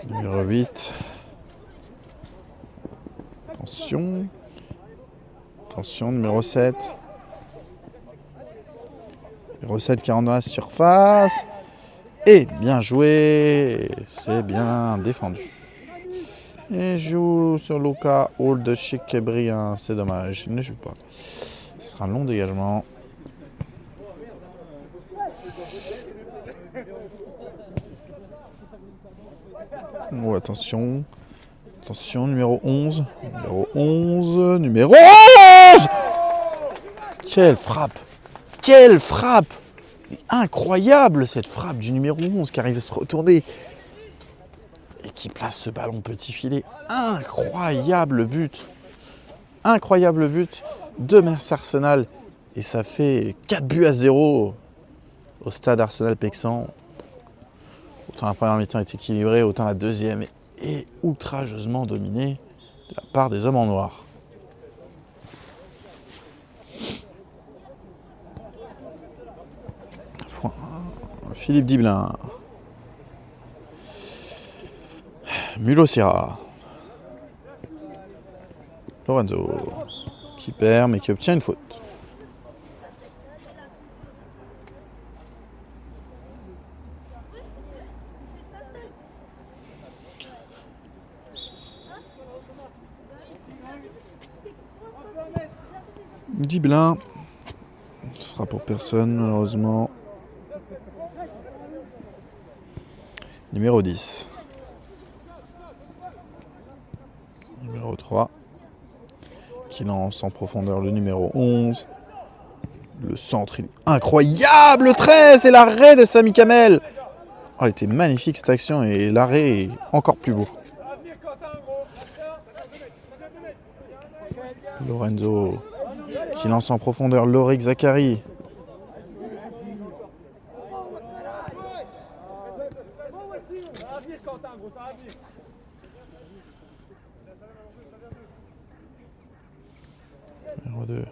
Numéro 8. Attention. Attention, numéro 7. Numéro 7 qui rentre dans la surface. Et bien joué. C'est bien défendu. Et joue sur Luca Hall de Chic-Briand. C'est dommage, il ne joue pas. Ce sera un long dégagement. Oh, attention. Attention, numéro 11. Numéro 11. Numéro 11. Quelle frappe. Quelle frappe. Incroyable cette frappe du numéro 11 qui arrive à se retourner. Et qui place ce ballon petit filet. Incroyable but. Incroyable but de Metz Arsenal. Et ça fait 4-0 au stade Arsenal-Pexan. Autant la première mi-temps est équilibrée, autant la deuxième est outrageusement dominée de la part des hommes en noir. Philippe Diblin. Mulot Sierra. Lorenzo. Qui perd mais qui obtient une faute. Diblin. Ce sera pour personne malheureusement. Numéro 10. Numéro 3. Qui lance en profondeur le numéro 11. Le centre, il est incroyable, le 13 et l'arrêt de Sami Kamel. Oh, elle était magnifique cette action et l'arrêt est encore plus beau. Lorenzo qui lance en profondeur Loric Zachary. Numéro 2.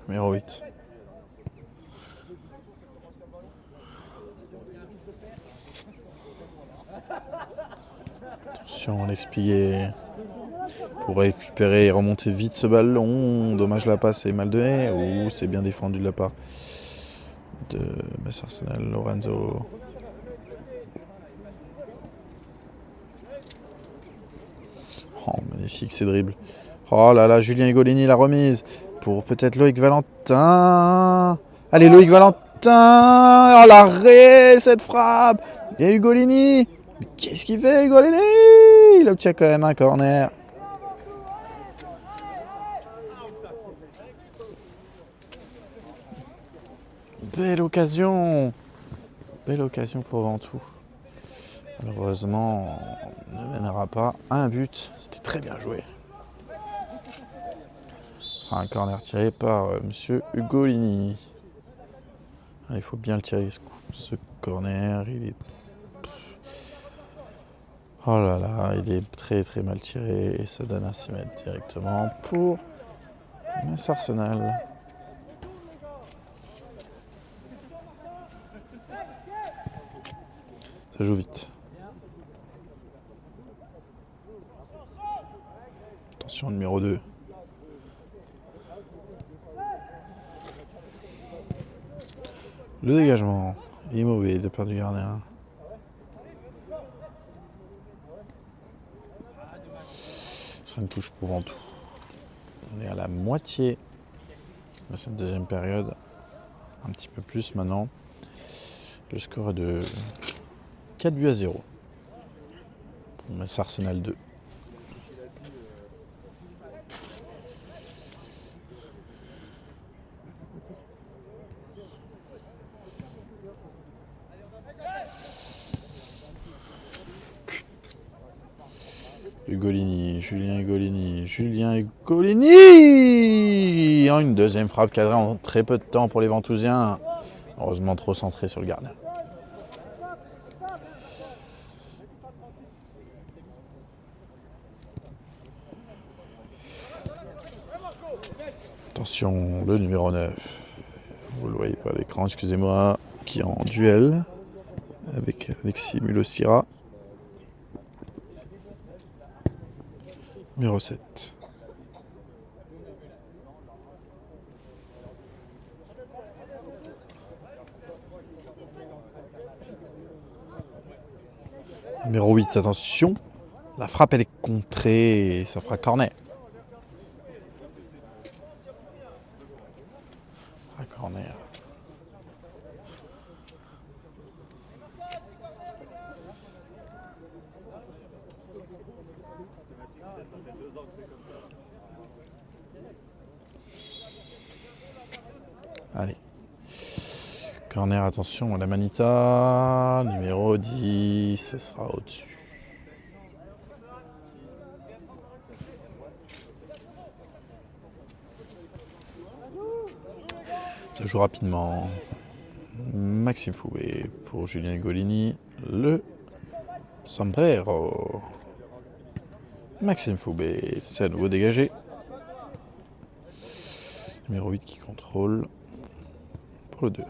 Numéro 8. Attention, l'expliquer pour récupérer et remonter vite ce ballon. Dommage, la passe est mal donnée. Ouh, c'est bien défendu de la part de Metz Arsenal. Lorenzo. Oh, magnifique ces dribbles. Oh là là, Julien Higolini, la remise pour peut-être Loïc Valentin. Allez, Loïc Valentin. Oh, l'arrêt, cette frappe. Et Higolini. Mais qu'est-ce qu'il fait, Higolini? Il obtient quand même un corner. Belle occasion. Belle occasion pour Ventoux. Malheureusement, on ne mènera pas un but. C'était très bien joué. Ce sera un corner tiré par Monsieur Ugolini. Il faut bien le tirer ce corner. Il est... Oh là là, il est très très mal tiré et ça donne un 6 mètres directement pour Metz Arsenal. Ça joue vite. Attention, numéro 2. Le dégagement est mauvais de la part du gardien. Ce sera une touche pour Ventoux. On est à la moitié de cette deuxième période. Un petit peu plus maintenant. Le score est de 4-0 pour Metz Arsenal 2. Julien Ugolini une deuxième frappe cadrée en très peu de temps pour les Ventousiens. Heureusement trop centré sur le gardien. Attention, le numéro 9. Vous le voyez pas à l'écran, excusez-moi, qui est en duel avec Alexis Mulosira. Numéro 7. Numéro 8, attention. La frappe, elle est contrée et ça fera corner. Corner. Allez. Corner, attention, la Manita. Numéro 10, ce sera au-dessus. Ça joue rapidement. Maxime Fouet pour Julien Ugolini. Le sombrero. Maxime Fouet, c'est à nouveau dégagé. Numéro 8 qui contrôle pour le 2.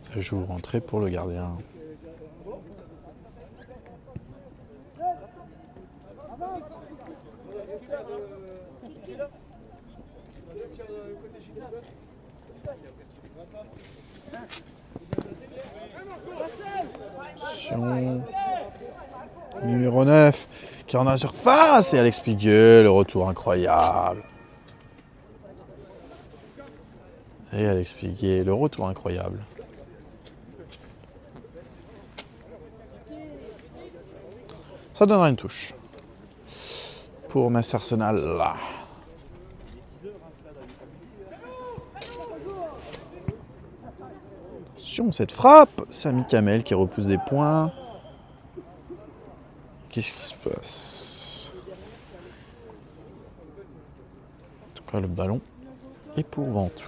Ça joue rentrée pour le gardien. Attention. Numéro 9 qui en a la surface et Alex Pigueux, le retour incroyable. Et Alex Pigueux, le retour incroyable. Ça donnera une touche pour Metz Arsenal. Attention, cette frappe, Samy Kamel qui repousse des points. Qu'est-ce qui se passe? En tout cas, le ballon est pour Ventoux.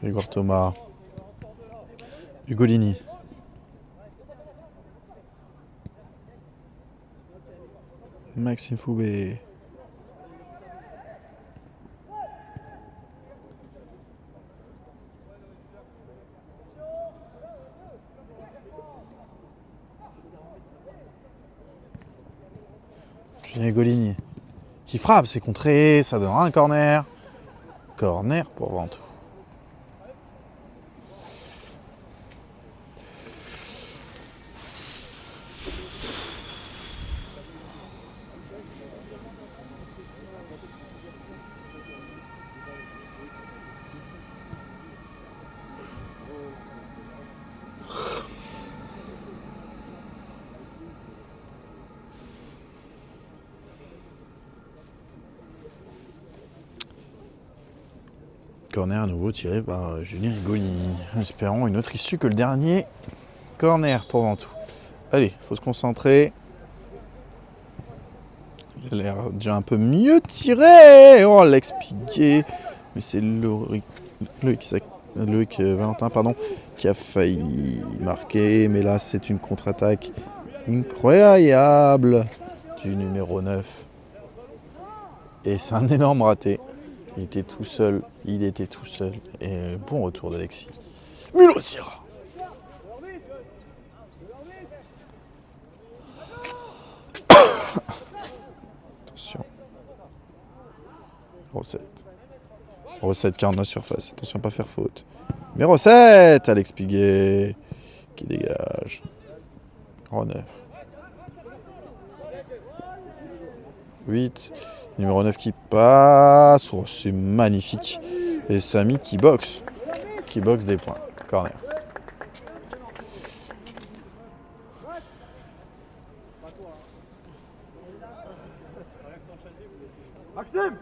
Grégoire Thomas. Ugolini. Maxime Fouet. Julien Ugolini qui frappe, c'est contré, ça donnera un corner. Corner pour Ventoux. Corner à nouveau tiré par Julien Rigolini. Espérons une autre issue que le dernier corner pour Ventoux. Allez, faut se concentrer. Il a l'air déjà un peu mieux tiré. Oh, l'ex-Piguet. Mais c'est Loïc Valentin qui a failli marquer. Mais là, c'est une contre-attaque incroyable du numéro 9. Et c'est un énorme raté. Il était tout seul. Et bon retour d'Alexis. Mulot Sierra. Attention. Recette 49 surface. Attention à pas faire faute. Mais recette, Alex Piguet qui dégage. Oh 9. 8. Numéro 9 qui passe. Oh, c'est magnifique. Et Samy qui boxe. Qui boxe des points. Corner. Maxime.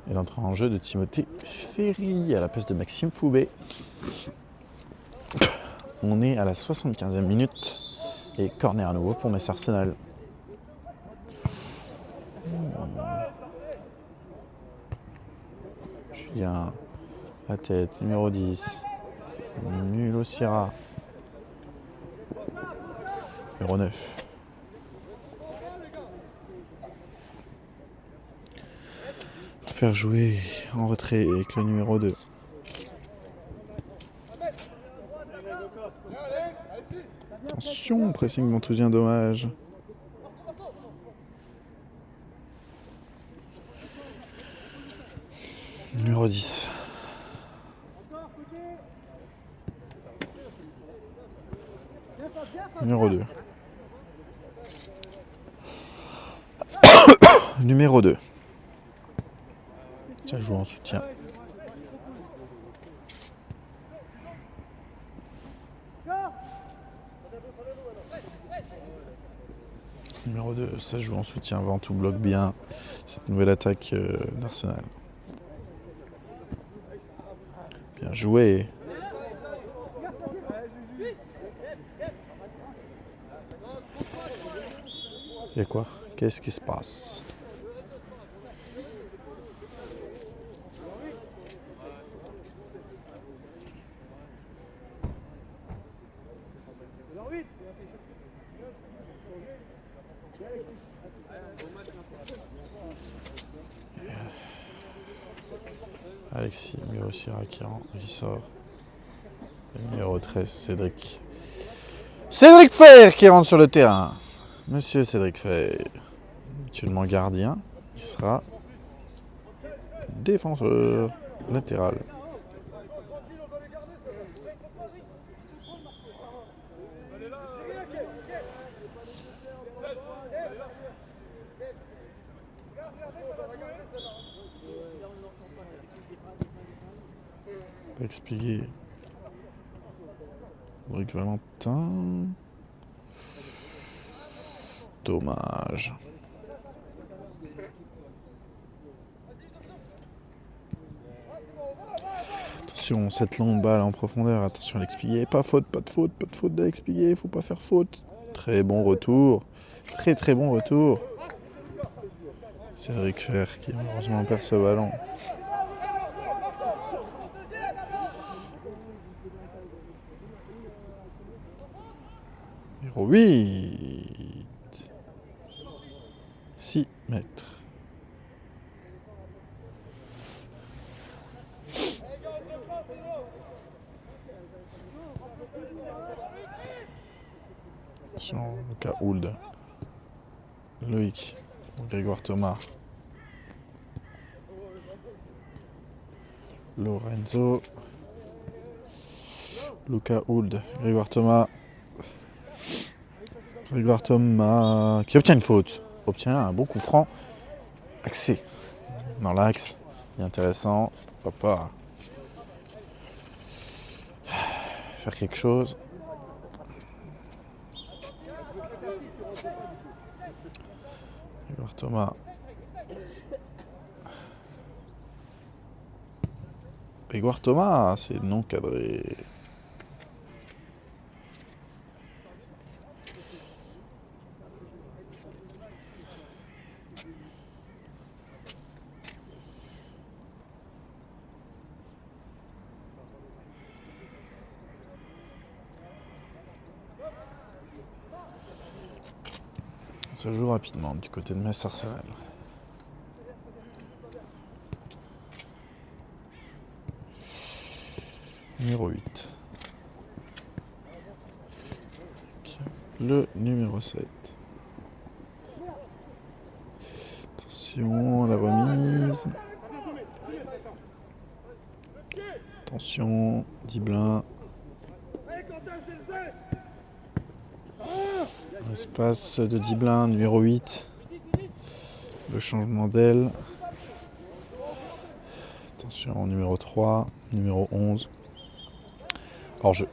Et l'entrée en jeu de Timothée Ferry à la place de Maxime Foubet. On est à la 75e minute. Et corner à nouveau pour Metz Arsenal. Julien, la tête, numéro 10. Mulot Sierra. Numéro 9. Faire jouer en retrait avec le numéro 2. Attention, pressing Montousien, dommage. Numéro 10. Numéro 2. Numéro 2. Ça joue en soutien. Numéro 2, ça joue en soutien. Ventoux bloque bien cette nouvelle attaque d'Arsenal. Bien joué. Et quoi? Qu'est-ce qui se passe? Alexis, Mulot Sierra qui sort. Et numéro 13, Cédric. Cédric Fer qui rentre sur le terrain. Monsieur Cédric Fer, actuellement gardien, il sera défenseur latéral. Expliquer. Cédric Valentin. Dommage. Attention, cette longue balle en profondeur. Attention, Alex Piguet. Pas de faute d'Alex Piguet. Faut pas faire faute. Très bon retour. Très bon retour. Cédric Fer qui malheureusement perd ce ballon. Numéro 8. 6 mètres. Attention, Lucas Hould. Loïc. Grégoire Thomas. Lorenzo. Luca Huld. Grégoire Thomas. Grégoire Thomas qui obtient une faute. Obtient un bon coup franc. Axé. Dans l'axe. Intéressant. Pourquoi pas faire quelque chose. Grégoire Thomas. Grégoire Thomas, c'est non cadré. Ça joue rapidement du côté de Metz Arsenal. Numéro 8. Le numéro 7. Attention à la remise. Attention, Diblin. Espace de Diblin, numéro 8. Le changement d'aile. Attention, numéro 3, numéro 11. Hors jeu.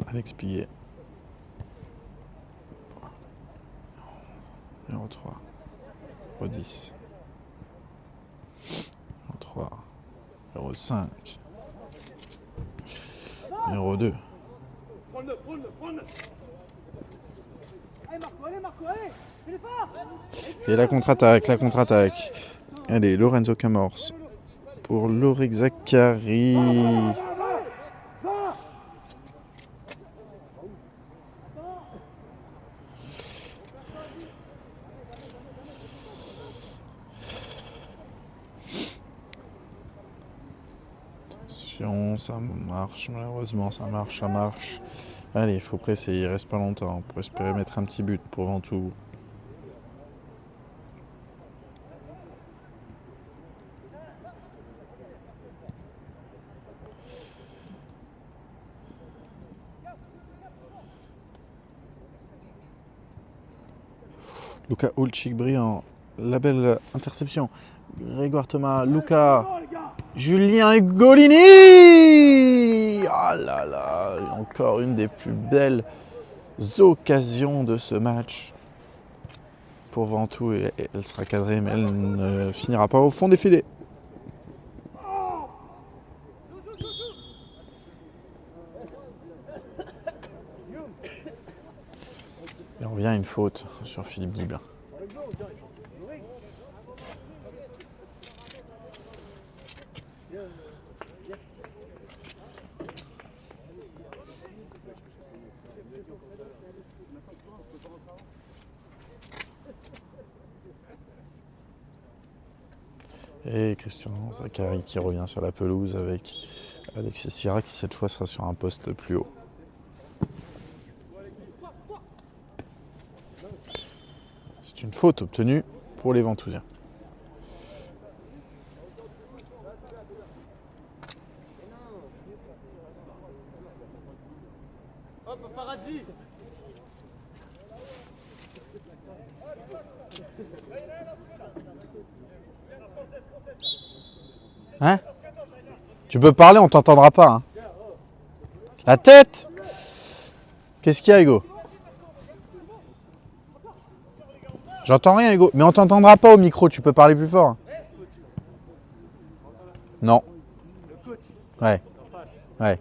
Alex Pillet. Numéro 3. Numéro 10. Numéro 3. Numéro 5. Numéro 2. Et la contre-attaque, Allez, Lorenzo Camors. Pour Lorik Zachary. Ça marche, malheureusement, ça marche. Allez, il faut presser, il reste pas longtemps pour espérer mettre un petit but pour Ventoux. Luca Hulchik brillant, la belle interception. Grégoire Thomas, Luca, Julien Golini. Ah là là, encore une des plus belles occasions de ce match pour Ventoux. Et elle sera cadrée, mais elle ne finira pas au fond des filets. Et on revient à une faute sur Philippe Diblin. Et Christian Zachary qui revient sur la pelouse avec Alexis Sierra qui cette fois sera sur un poste plus haut. C'est une faute obtenue pour les Ventousiens. Hop, paradis. Hein? Tu peux parler, on t'entendra pas. Hein. La tête! Qu'est-ce qu'il y a, Hugo? J'entends rien, Hugo. Mais on t'entendra pas au micro, tu peux parler plus fort. Hein. Non. Ouais. Ouais.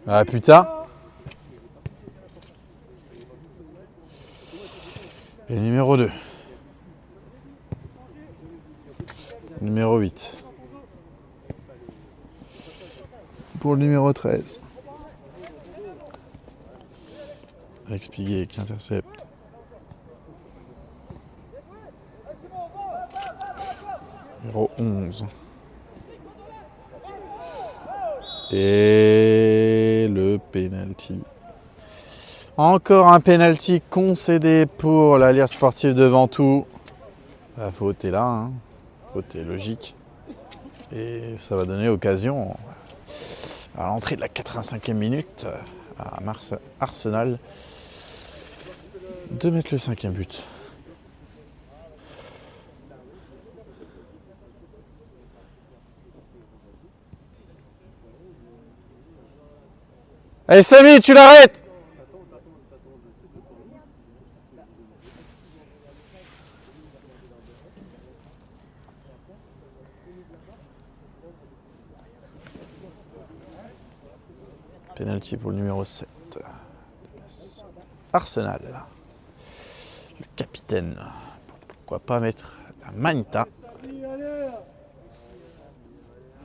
Ah putain. Et numéro 2. Numéro 8. Pour le numéro 13. Alex Piguet qui intercepte. Numéro 11. Et le penalty. Encore un penalty concédé pour l'Alliance Sportive de Ventoux. La faute est là, hein. La faute est logique. Et ça va donner occasion à l'entrée de la 85e minute à Arsenal de mettre le 5e but. Allez Samy, tu l'arrêtes! Penalty pour le numéro 7. Arsenal. Le capitaine. Pourquoi pas mettre la Manita.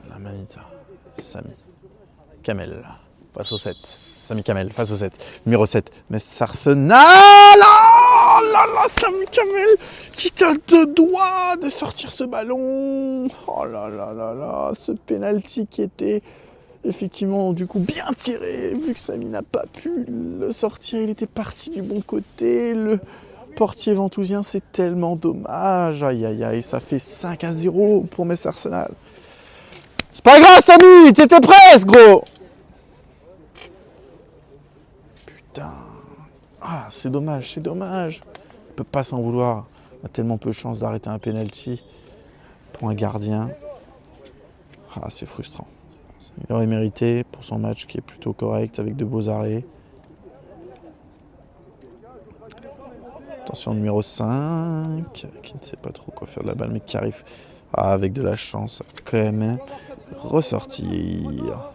La Manita. Samy Kamel. Face au 7. Samy Kamel face au 7. Numéro 7. Mais Arsenal. Oh là là, Samy Kamel qui t'a deux doigts de sortir ce ballon. Oh là là là là. Ce penalty qui était effectivement du coup bien tiré. Vu que Samy n'a pas pu le sortir, il était parti du bon côté. Le portier ventousien, c'est tellement dommage. Aïe aïe aïe, ça fait 5-0 pour Metz Arsenal. C'est pas grave Samy, t'étais presque gros. Putain. Ah, c'est dommage, c'est dommage. On peut pas s'en vouloir. On a tellement peu de chance d'arrêter un penalty pour un gardien. Ah, c'est frustrant. Il aurait mérité pour son match qui est plutôt correct avec de beaux arrêts. Attention, numéro 5, qui ne sait pas trop quoi faire de la balle, mais qui arrive avec de la chance à quand même ressortir.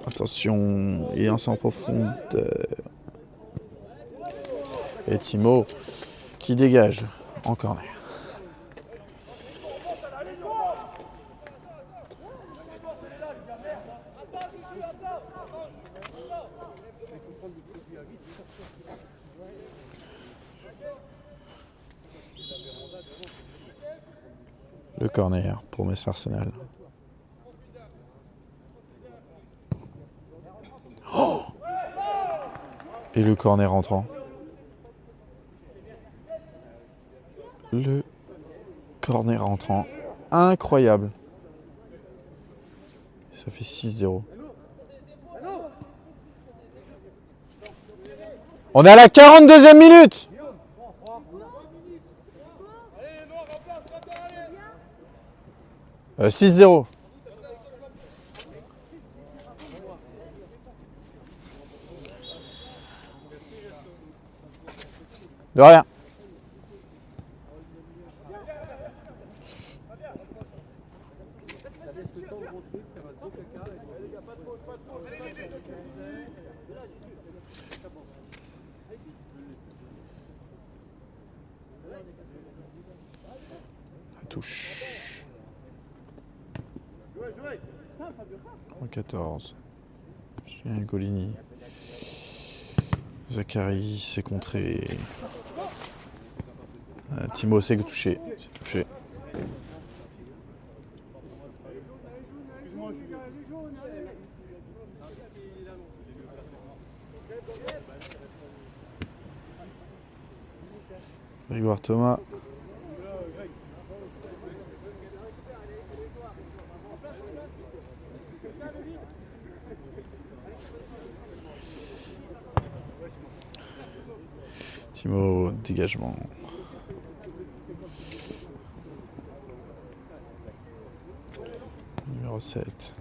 Attention, et un centre profond. Et Timo qui dégage en corner. Le corner pour Metz Arsenal. Oh! Et le corner entrant. Le corner entrant. Incroyable. Ça fait 6-0. On est à la 42e minute. Euh, 6-0. De rien. La touche. 14. Julien Golini. Zachary s'est contré. Timo s'est touché. C'est touché. Grégoire Thomas. Timo, dégagement. Numéro 7.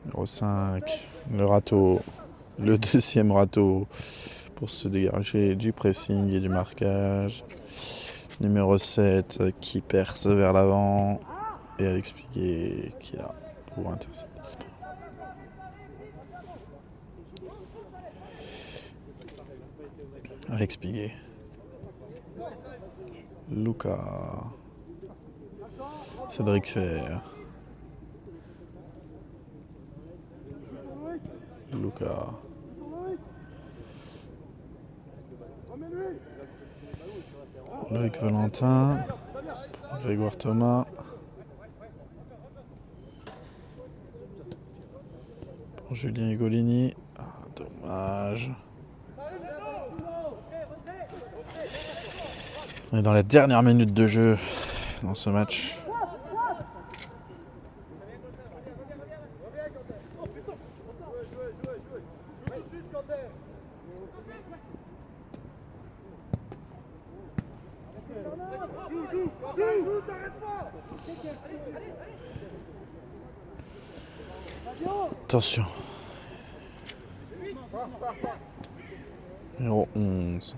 Numéro 5. Le râteau. Le deuxième râteau pour se dégager du pressing et du marquage. Numéro 7 qui perce vers l'avant. Et Alex Piguet qui est là pour intercepter. Alex Piguet. Lucas. Cédric Fer. Lucas. Loïc Valentin. Grégoire Thomas. Julien Higolini. Ah, dommage. On est dans la dernière minute de jeu dans ce match. Attention. Numéro 11.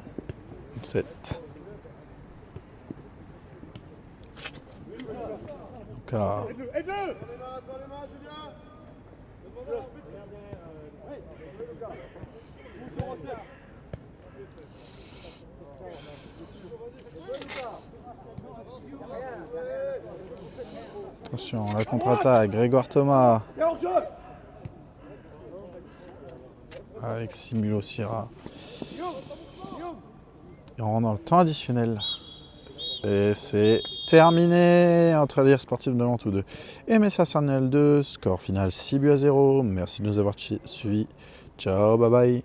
7. Lucas. Attention, la contre-attaque. Grégoire Thomas. Alexis Mulot-Sierra. Et on rentre dans le temps additionnel. Et c'est terminé entre l'Alliance Sportive de Nantes 2 et MSA Sarnel 2. Score final 6 buts à 0. Merci de nous avoir suivis. Ciao, bye bye.